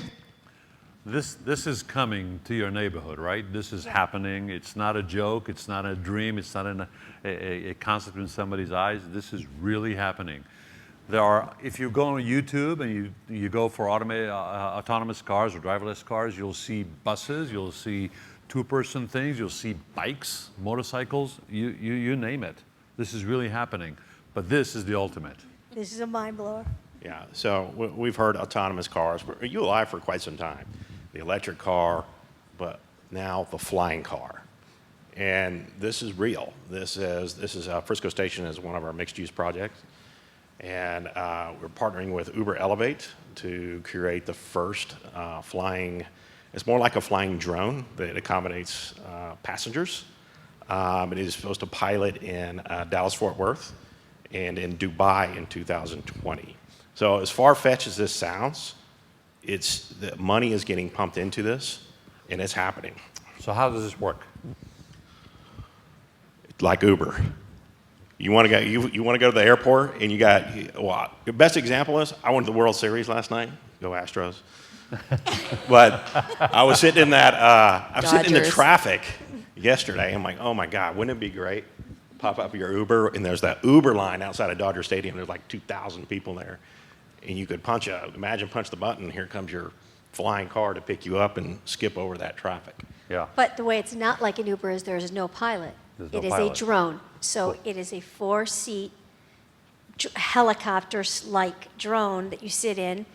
This is coming to your neighborhood, right? This is happening. It's not a joke. It's not a dream. It's not a concept in somebody's eyes. This is really happening. If you go on YouTube and you go for autonomous cars or driverless cars, you'll see buses, you'll see two-person things, you'll see bikes, motorcycles, you name it. This is really happening. But this is the ultimate. This is a mind blower. Yeah, so we've heard autonomous cars, you and I for quite some time. The electric car, but now the flying car. And this is real. This is Frisco Station is one of our mixed-use projects. And we're partnering with Uber Elevate to create the first flying, it's more like a flying drone that accommodates passengers. It is supposed to pilot in Dallas-Fort Worth and in Dubai in 2020. So as far-fetched as this sounds, the money is getting pumped into this, and it's happening. So how does this work? Like Uber. You want to go? You want to go to the airport, and you got. Well, the best example is I went to the World Series last night. Go Astros! But I was sitting in that. I was sitting in the Dodgers. traffic yesterday. I'm like, oh my God, wouldn't it be great? Pop up your Uber, and there's that Uber line outside of Dodger Stadium. There's like 2,000 people there, and you could punch the button. Here comes your flying car to pick you up and skip over that traffic. Yeah. But the way it's not like an Uber is there is no pilot. There's no It is pilot. a drone. So it is a 4-seat helicopter-like drone that you sit in.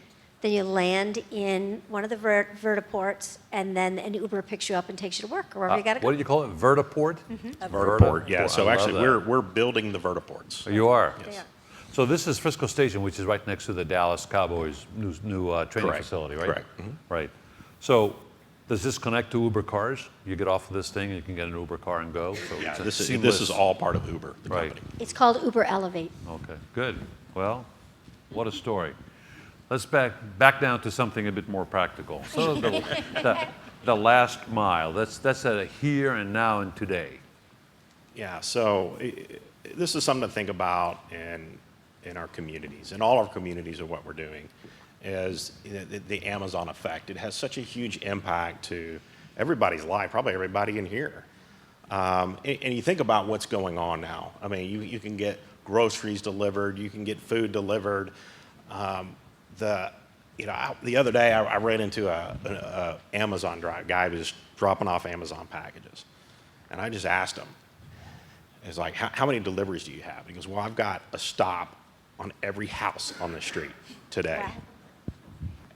Then you land in one of the vertiports, and then an Uber picks you up and takes you to work or wherever you got to go. What do you call it? Vertiport? Vertiport, yeah. So I love actually, that. we're building the vertiports. You are? Yeah. So this is Frisco Station, which is right next to the Dallas Cowboys' new training Correct. facility, right? Correct. Mhm. Right. So does this connect to Uber cars? You get off of this thing and you can get an Uber car and go? So Yeah, it's a this is seamless- all part of Uber, the Right. company. It's called Uber Elevate. Okay, good. Well, what a story. Let's back down to something a bit more practical. So the last mile, that's a here and now and today. Yeah, so this is something to think about in our communities. In all our communities of what we're doing is the Amazon effect. It has such a huge impact to everybody's life, probably everybody in here. And you think about what's going on now. I mean, you can get groceries delivered, you can get food delivered. The other day I ran into a Amazon guy who was dropping off Amazon packages. And I just asked him, it's like, how many deliveries do you have? He goes, well, I've got a stop on every house on the street today. Wow.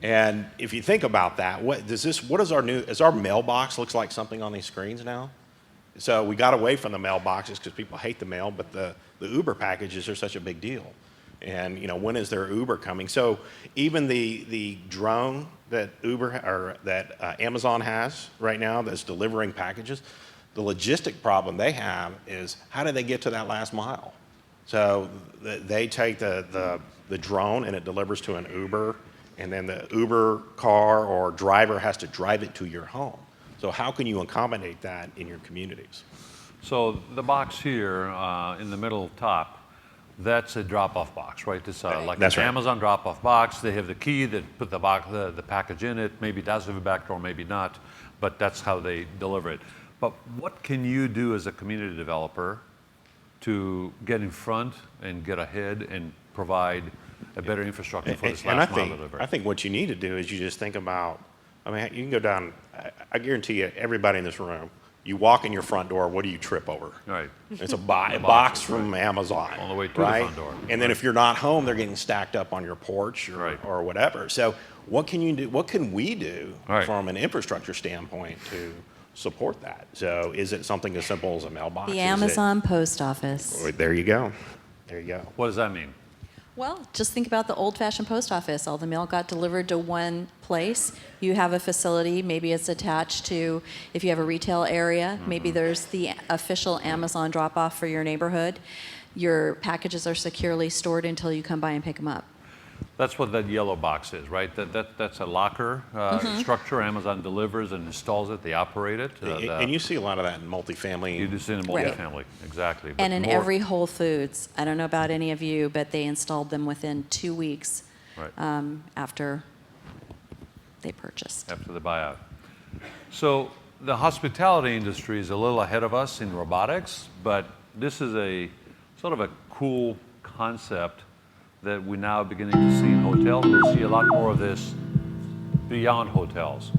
And if you think about that, is our mailbox looks like something on these screens now? So we got away from the mailboxes because people hate the mail, but the Uber packages are such a big deal. And when is their Uber coming? So even the drone that Amazon has right now that's delivering packages, the logistic problem they have is how do they get to that last mile? So they take the drone and it delivers to an Uber, and then the Uber car or driver has to drive it to your home. So how can you accommodate that in your communities? So the box here in the middle top, that's a drop-off box, right? It's like That's an right. Amazon drop-off box. They have the key that put the package in it. Maybe it does have a back door, maybe not, but that's how they deliver it. But what can you do as a community developer to get in front and get ahead and provide a better infrastructure for this last mile delivery? I think what you need to do is you just think about, I mean, you can go down, I guarantee you, everybody in this room, you walk in your front door, what do you trip over? Right. It's a box from Amazon. On the way to the right? front door. And then if you're not home, they're getting stacked up on your porch Right. or whatever. So what can you do? What can we do Right. from an infrastructure standpoint to support that? So is it something as simple as a mailbox? The Is it- Amazon post office. There you go. There you go. What does that mean? Well, just think about the old-fashioned post office. All the mail got delivered to one place. You have a facility, maybe it's attached to, if you have a retail area, maybe there's the official Amazon drop-off for your neighborhood. Your packages are securely stored until you come by and pick them up. That's what that yellow box is, right? That's a locker structure. Amazon delivers and installs it. They operate it. And you see a lot of that in multifamily. You do see it in Right. multifamily, exactly. But And in more- every Whole Foods, I don't know about any of you, but they installed them within 2 weeks Right. after they purchased. After the buyout. So the hospitality industry is a little ahead of us in robotics, but this is a sort of a cool concept that we're now beginning to see in hotels. We'll see a lot more of this beyond hotels.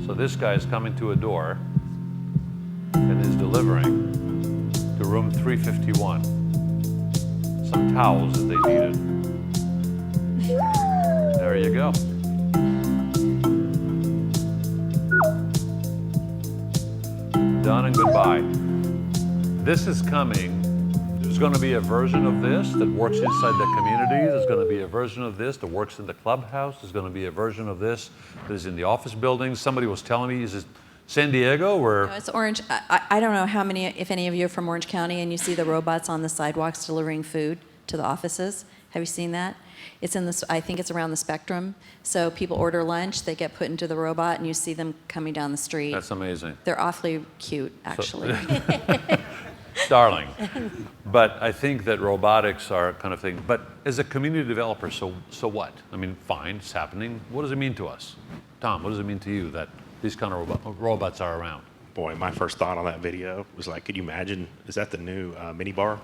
So this guy is coming to a door and is delivering to room 351 some towels that they needed. There you go. Done and goodbye. This is coming There's going to be a version of this that works inside the community. There's going to be a version of this that works in the clubhouse. There's going to be a version of this that is in the office buildings. Somebody was telling me, is it San Diego or? No, it's Orange. I don't know how many, if any of you are from Orange County and you see the robots on the sidewalks delivering food to the offices. Have you seen that? It's in this, I think it's around the Spectrum. So people order lunch, they get put into the robot, and you see them coming down the street. That's amazing. They're awfully cute, actually. Darling. But I think that robotics are kind of thing. But as a community developer, so what? I mean, fine, it's happening. What does it mean to us? Tom, what does it mean to you that these kind of robots are around? Boy, my first thought on that video was like, could you imagine, is that the new mini bar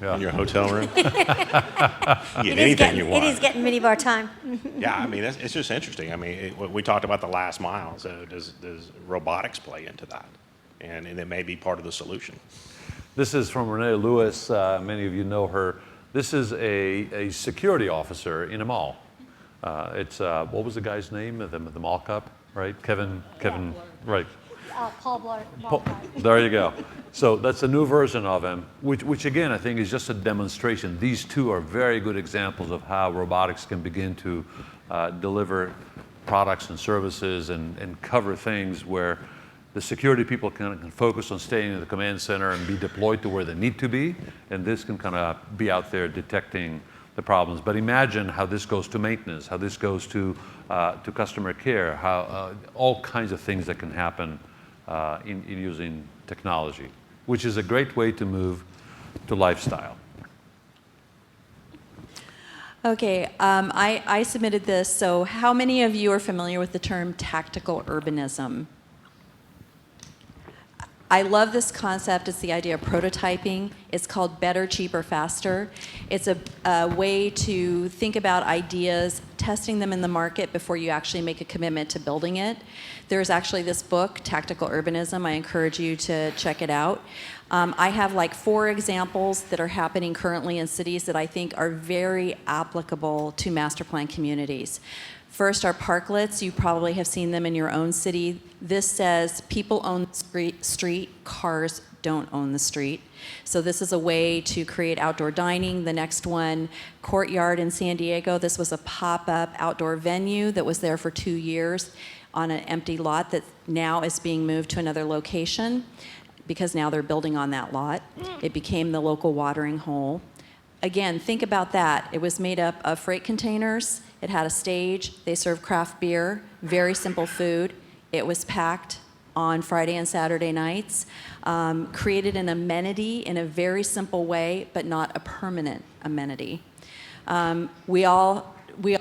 Yeah. in your hotel room? You get anything you want. It is getting minibar time. Yeah, I mean, it's just interesting. I mean, we talked about the last mile, so does robotics play into that? And it may be part of the solution. This is from Renee Lewis. Many of you know her. This is a security officer in a mall. It's, what was the guy's name? The mall cop, right? Kevin, right. Paul Blart. There you go. So that's a new version of him, which again, I think is just a demonstration. These two are very good examples of how robotics can begin to deliver products and services and cover things where the security people can focus on staying in the command center and be deployed to where they need to be, and this can kind of be out there detecting the problems. But imagine how this goes to maintenance, how this goes to customer care, how all kinds of things that can happen in using technology, which is a great way to move to lifestyle. Okay, I submitted this. So how many of you are familiar with the term tactical urbanism? I love this concept. It's the idea of prototyping. It's called better, cheaper, faster. It's a way to think about ideas, testing them in the market before you actually make a commitment to building it. There's actually this book, Tactical Urbanism. I encourage you to check it out. I have like 4 examples that are happening currently in cities that I think are very applicable to master plan communities. First are parklets. You probably have seen them in your own city. This says people own the street, cars don't own the street. So this is a way to create outdoor dining. The next one, Courtyard in San Diego. This was a pop-up outdoor venue that was there for 2 years on an empty lot that now is being moved to another location because now they're building on that lot. It became the local watering hole. Again, think about that. It was made up of freight containers. It had a stage. They served craft beer, very simple food. It was packed on Friday and Saturday nights. Created an amenity in a very simple way, but not a permanent amenity. We all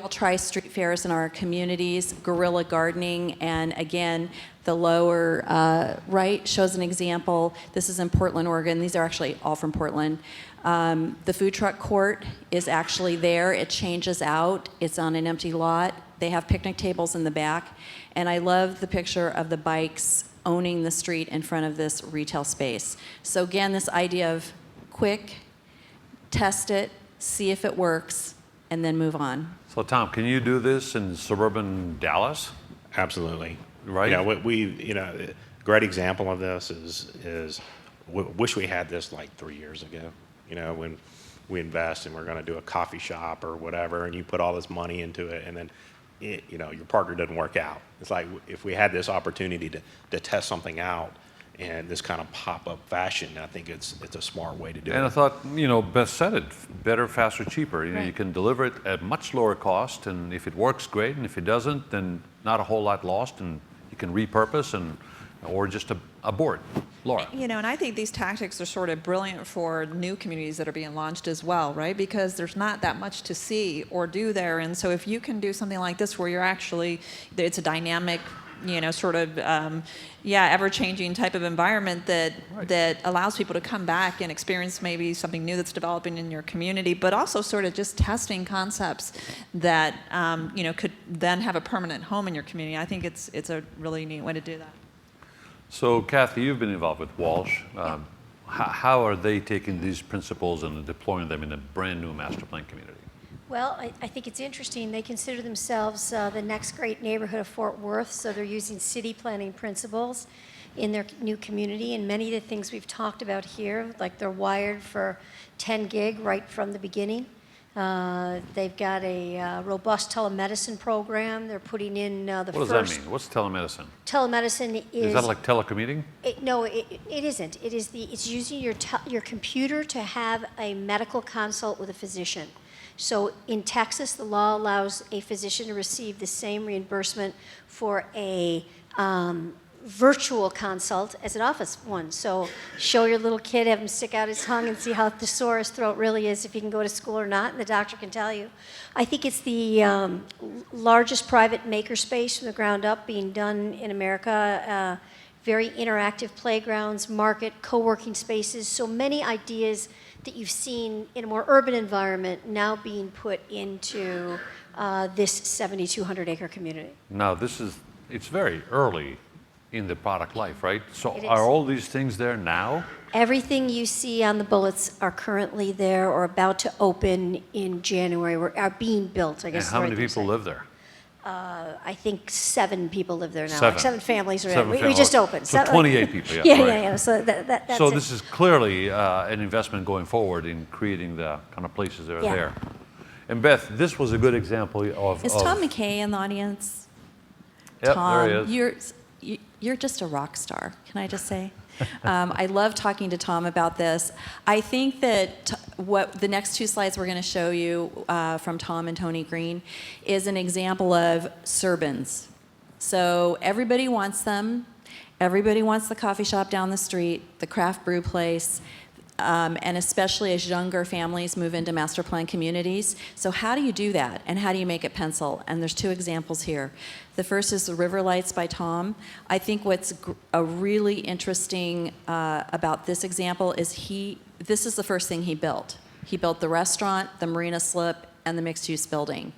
try street fairs in our communities, guerrilla gardening, and again, the lower right shows an example. This is in Portland, Oregon. These are actually all from Portland. The food truck court is actually there. It changes out. It's on an empty lot. They have picnic tables in the back. And I love the picture of the bikes owning the street in front of this retail space. So again, this idea of quick, test it, see if it works, and then move on. So Tom, can you do this in suburban Dallas? Absolutely. Right. A great example of this is wish we had this like 3 years ago. When we invest and we're going to do a coffee shop or whatever, and you put all this money into it, and then your partner doesn't work out. It's like if we had this opportunity to test something out in this kind of pop-up fashion, I think it's a smart way to do it. And I thought, Beth said it, better, faster, cheaper. Right. You can deliver it at much lower cost, and if it works, great, and if it doesn't, then not a whole lot lost, and you can repurpose or just abort. Laura. And I think these tactics are sort of brilliant for new communities that are being launched as well, right? Because there's not that much to see or do there. And so if you can do something like this where you're actually, it's a dynamic, sort of, ever-changing type of environment that allows people to come back and experience maybe something new that's developing in your community, but also sort of just testing concepts that, could then have a permanent home in your community. I think it's a really neat way to do that. So, Kathy, you've been involved with Walsh. How are they taking these principles and deploying them in a brand new master plan community? Well, I think it's interesting. They consider themselves the next great neighborhood of Fort Worth, so they're using city planning principles in their new community. And many of the things we've talked about here, like they're wired for 10 gig right from the beginning. They've got a robust telemedicine program. They're putting in the What does that mean? What's telemedicine? Telemedicine is... Is that like telecommuting? No, it isn't. It's using your computer to have a medical consult with a physician. So in Texas, the law allows a physician to receive the same reimbursement for a virtual consult as an office one. So show your little kid, have him stick out his tongue and see how sore his throat really is, if he can go to school or not, and the doctor can tell you. I think it's the largest private makerspace from the ground up being done in America. Very interactive playgrounds, market, co-working spaces, so many ideas that you've seen in a more urban environment now being put into this 7,200 acre community. Now, it's very early in the product life, right? So It is. are all these things there now? Everything you see on the bullets are currently there or about to open in January, or are being built, I guess. And how many people live there? I think 7 people live there now. Seven. Like 7 families are Seven there. We just families. opened. So 28 people, yeah. Yeah, right. yeah. So that's So it. this is clearly an investment going forward in creating the kind of places that are Yeah. there. And Beth, this was a good example of... Is Tom McKay in the audience? Yep, Tom, there he is. you're just a rock star, can I just say? I love talking to Tom about this. I think that what the next 2 slides we're going to show you from Tom and Tony Green is an example of SURBANs. So everybody wants them. Everybody wants the coffee shop down the street, the craft brew place, and especially as younger families move into master plan communities. So how do you do that, and how do you make it pencil? And there's 2 examples here. The first is the River Lights by Tom. I think what's a really interesting about this example is this is the first thing he built. He built the restaurant, the marina slip, and the mixed-use building.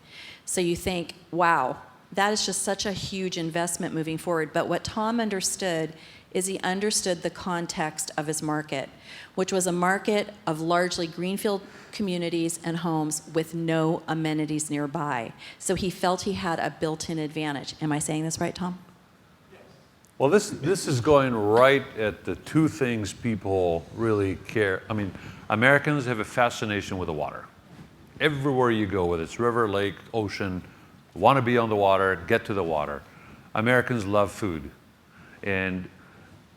So you think, wow, that is just such a huge investment moving forward. But what Tom understood is he understood the context of his market, which was a market of largely greenfield communities and homes with no amenities nearby. So he felt he had a built-in advantage. Am I saying this right, Tom? Well, this is going right at the 2 things people really care. I mean, Americans have a fascination with the water. Everywhere you go, whether it's river, lake, ocean, want to be on the water, get to the water. Americans love food. And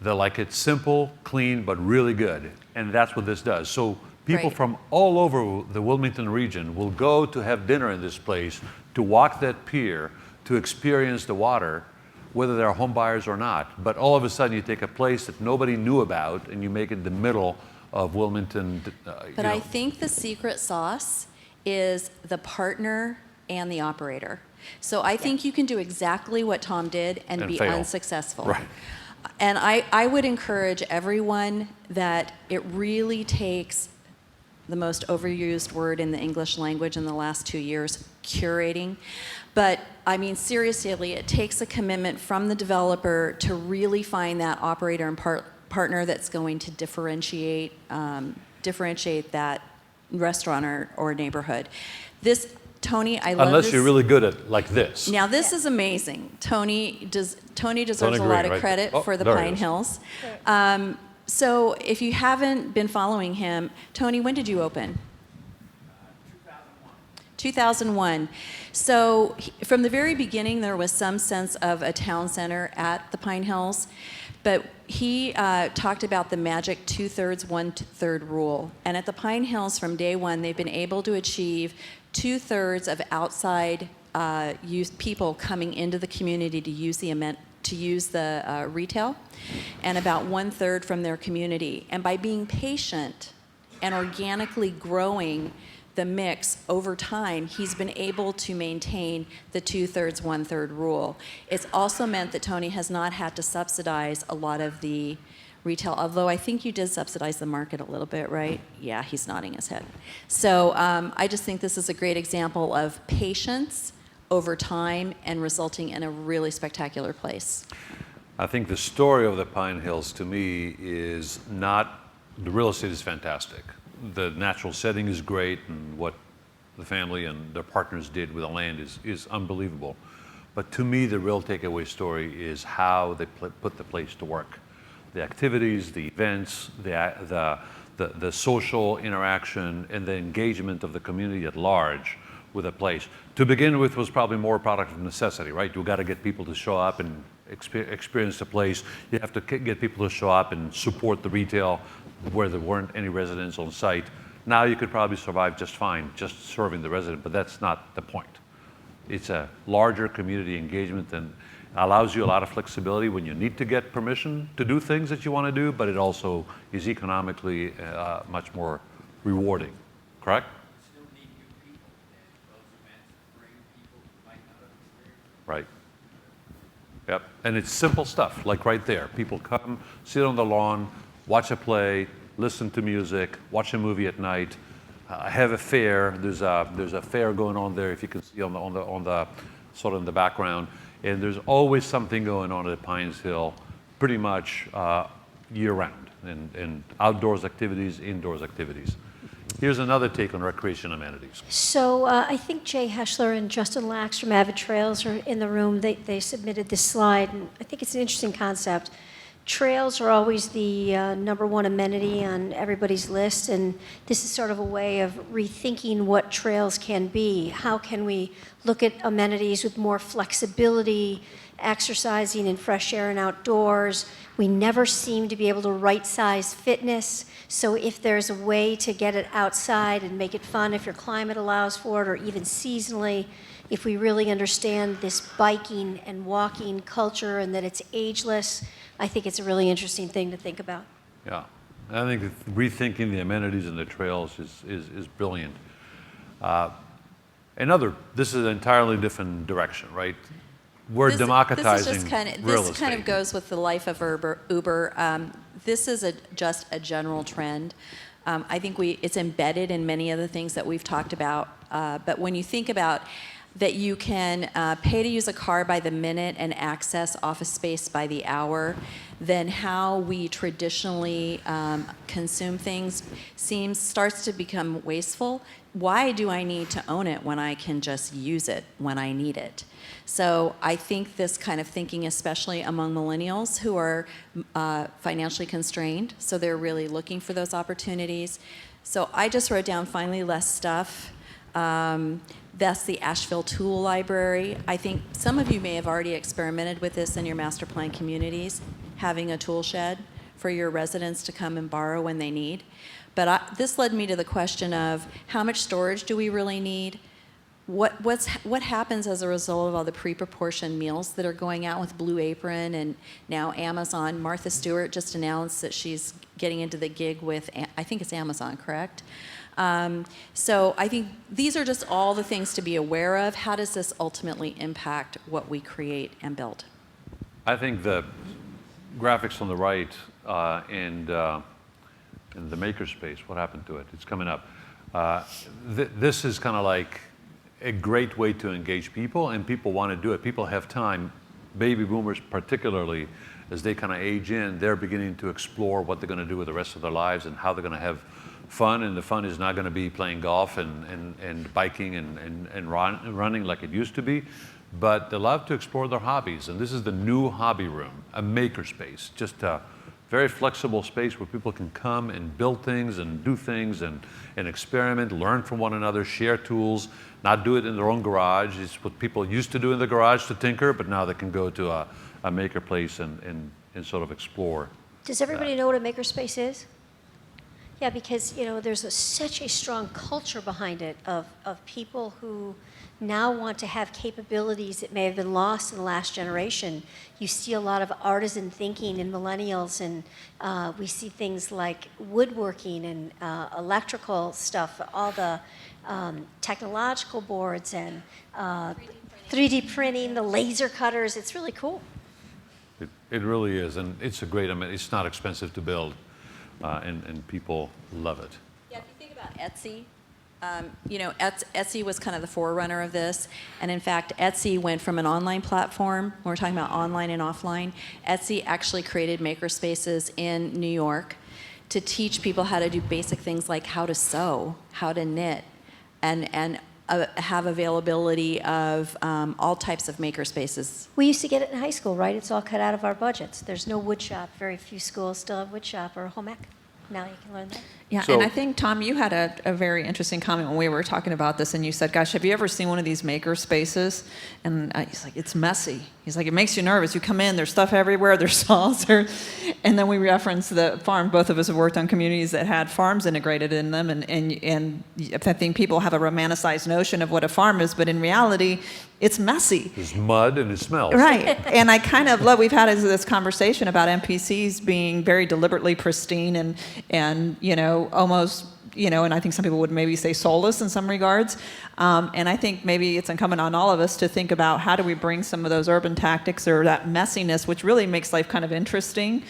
they like it simple, clean, but really good. And that's what this does. So people Right. from all over the Wilmington region will go to have dinner in this place, to walk that pier, to experience the water, whether they're home buyers or not. But all of a sudden you take a place that nobody knew about and you make it the middle of Wilmington. But I think the secret sauce is the partner and the operator. So I think you can do exactly what Tom did and be fail. unsuccessful. Right. And I would encourage everyone that it really takes the most overused word in the English language in the last 2 years, curating. But I mean, seriously, it takes a commitment from the developer to really find that operator and partner that's going to differentiate that restaurant or neighborhood. This, Tony, I love Unless this. you're really good at like this. Now this is amazing. Tony deserves Tony a lot Green, of right? credit Oh, for the there he Pine is. Hills. So if you haven't been following him, Tony, when did you open? 2001. So from the very beginning, there was some sense of a town center at the Pine Hills, but he talked about the magic 2/3, 1/3 rule. And at the Pine Hills, from day one, they've been able to achieve 2/3 of outside people coming into the community to use the retail, and about 1/3 from their community. And by being patient and organically growing the mix over time, he's been able to maintain the 2/3, 1/3 rule. It's also meant that Tony has not had to subsidize a lot of the retail, although I think you did subsidize the market a little bit, right? Yeah, he's nodding his head. So I just think this is a great example of patience over time and resulting in a really spectacular place. I think the story of the Pine Hills to me is not, the real estate is fantastic. The natural setting is great, and what the family and their partners did with the land is unbelievable. But to me, the real takeaway story is how they put the place to work. the activities, the events, the social interaction, and the engagement of the community at large with a place. To begin with was probably more a product of necessity, right? You got to get people to show up and experience the place. You have to get people to show up and support the retail where there weren't any residents on site. Now you could probably survive just fine, just serving the resident, but that's not the point. It's a larger community engagement and allows you a lot of flexibility when you need to get permission to do things that you want to do, but it also is economically much more rewarding, correct? Still need new people, and those events bring people who might not have been there. Right. Yep, and it's simple stuff, like right there. People come, sit on the lawn, watch a play, listen to music, watch a movie at night, have a fair. There's a fair going on there, if you can see on the sort of in the background. And there's always something going on at Pines Hill, pretty much year-round, and outdoors activities, indoors activities. Here's another take on recreation amenities. So I think Jay Heschler and Justin Lax from Avid Trails are in the room. They submitted this slide, and I think it's an interesting concept. Trails are always the #1 amenity on everybody's list, and this is sort of a way of rethinking what trails can be. How can we look at amenities with more flexibility, exercising in fresh air and outdoors? We never seem to be able to right-size fitness, so if there's a way to get it outside and make it fun, if your climate allows for it, or even seasonally, if we really understand this biking and walking culture and that it's ageless, I think it's a really interesting thing to think about. Yeah, I think rethinking the amenities and the trails is brilliant. This is an entirely different direction, right? We're democratizing real estate. This kind of goes with the life of Uber. This is just a general trend. I think it's embedded in many of the things that we've talked about. But when you think about that you can pay to use a car by the minute and access office space by the hour, then how we traditionally consume things starts to become wasteful. Why do I need to own it when I can just use it when I need it? So I think this kind of thinking, especially among millennials who are financially constrained, so they're really looking for those opportunities. So I just wrote down finally less stuff. That's the Asheville Tool Library. I think some of you may have already experimented with this in your master plan communities, having a tool shed for your residents to come and borrow when they need. But this led me to the question of how much storage do we really need? What happens as a result of all the pre-proportioned meals that are going out with Blue Apron and now Amazon? Martha Stewart just announced that she's getting into the gig with, I think it's Amazon, correct? So I think these are just all the things to be aware of. How does this ultimately impact what we create and build? I think the graphics on the right and the makerspace, what happened to it? It's coming up. This is kind of like a great way to engage people, and people want to do it. People have time. Baby boomers particularly, as they kind of age in, they're beginning to explore what they're going to do with the rest of their lives and how they're going to have fun, and the fun is not going to be playing golf and biking and running like it used to be, but they love to explore their hobbies. And this is the new hobby room, a makerspace, just a very flexible space where people can come and build things and do things and experiment, learn from one another, share tools, not do it in their own garage. It's what people used to do in the garage to tinker, but now they can go to a maker place and sort of explore. Does everybody know what a makerspace is? Yeah, because there's such a strong culture behind it of people who now want to have capabilities that may have been lost in the last generation. You see a lot of artisan thinking in millennials, and we see things like woodworking and electrical stuff, all the technological boards and 3D printing, the laser cutters. It's really cool. It really is, and it's a great, it's not expensive to build. And people love it. Yeah, if you think about Etsy, Etsy was kind of the forerunner of this. And in fact, Etsy went from an online platform, when we're talking about online and offline, Etsy actually created makerspaces in New York to teach people how to do basic things like how to sew, how to knit, and have availability of all types of maker spaces. We used to get it in high school, right? It's all cut out of our budgets. There's no wood shop. Very few schools still have wood shop or home ec. Now you can learn that. Yeah, So- and I think, Tom, you had a very interesting comment when we were talking about this, and you said, gosh, have you ever seen one of these maker spaces? And he's like, it's messy. He's like, it makes you nervous. You come in, there's stuff everywhere, there's saws. And then we referenced the farm. Both of us have worked on communities that had farms integrated in them, and I think people have a romanticized notion of what a farm is, but in reality, it's messy. There's mud and it smells. Right. And I kind of love, we've had this conversation about MPCs being very deliberately pristine and you know, almost, you know, and I think some people would maybe say soulless in some regards. And I think maybe it's incumbent on all of us to think about how do we bring some of those urban tactics or that messiness, which really makes life kind of interesting.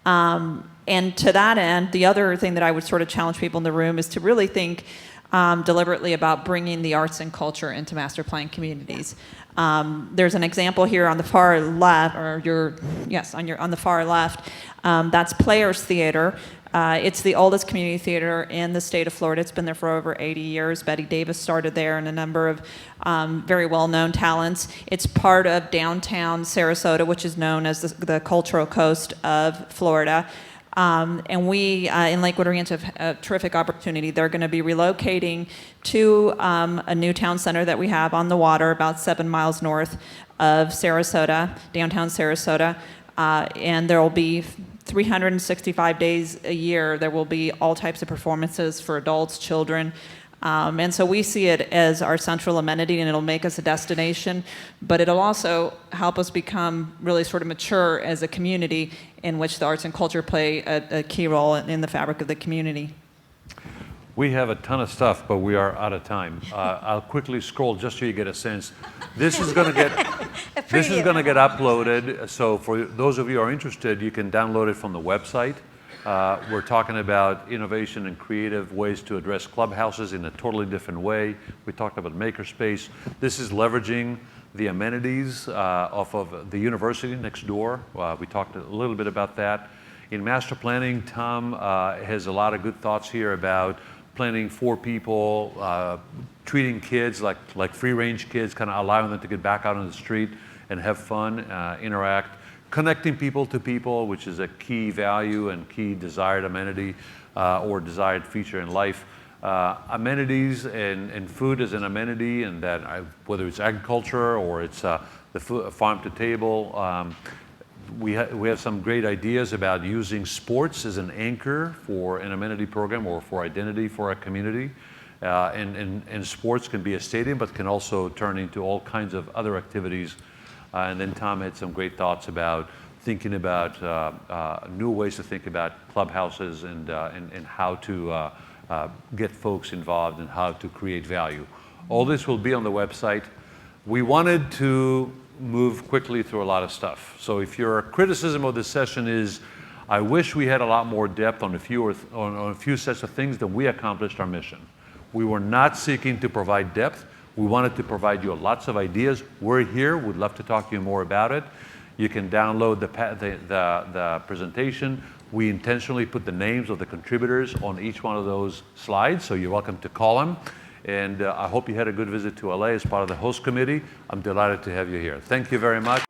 And to that end, the other thing that I would sort of challenge people in the room is to really think deliberately about bringing the arts and culture into master plan communities. There's an example here on the far left, or on the far left. That's Players Theater. It's the oldest community theater in the state of Florida. It's been there for over 80 years. Betty Davis started there, and a number of very well-known talents. It's part of downtown Sarasota, which is known as the Cultural Coast of Florida. And we in Lakewood Ranch have a terrific opportunity. They're going to be relocating to a new town center that we have on the water about 7 miles north of Sarasota, downtown Sarasota. And there will be 365 days a year. There will be all types of performances for adults, children. And so we see it as our central amenity, and it'll make us a destination, but it'll also help us become really sort of mature as a community in which the arts and culture play a key role in the fabric of the community. We have a ton of stuff, but we are out of time. I'll quickly scroll just so you get a sense. This is going to get uploaded. So for those of you who are interested, you can download it from the website. We're talking about innovation and creative ways to address clubhouses in a totally different way. We talked about makerspace. This is leveraging the amenities off of the university next door. We talked a little bit about that. In master planning, Tom has a lot of good thoughts here about planning for people, treating kids like free-range kids, kind of allowing them to get back out on the street and have fun, interact. Connecting people to people, which is a key value and key desired amenity or desired feature in life. Amenities and food as an amenity, and that whether it's agriculture or it's the farm to table. We have some great ideas about using sports as an anchor for an amenity program or for identity for a community. And sports can be a stadium, but can also turn into all kinds of other activities. And then Tom had some great thoughts about thinking about new ways to think about clubhouses and how to get folks involved and how to create value. All this will be on the website. We wanted to move quickly through a lot of stuff. So if your criticism of this session is, I wish we had a lot more depth on a few sets of things, then we accomplished our mission. We were not seeking to provide depth. We wanted to provide you lots of ideas. We're here. We'd love to talk to you more about it. You can download the presentation. We intentionally put the names of the contributors on each one of those slides, so you're welcome to call them. And I hope you had a good visit to LA as part of the host committee. I'm delighted to have you here. Thank you very much.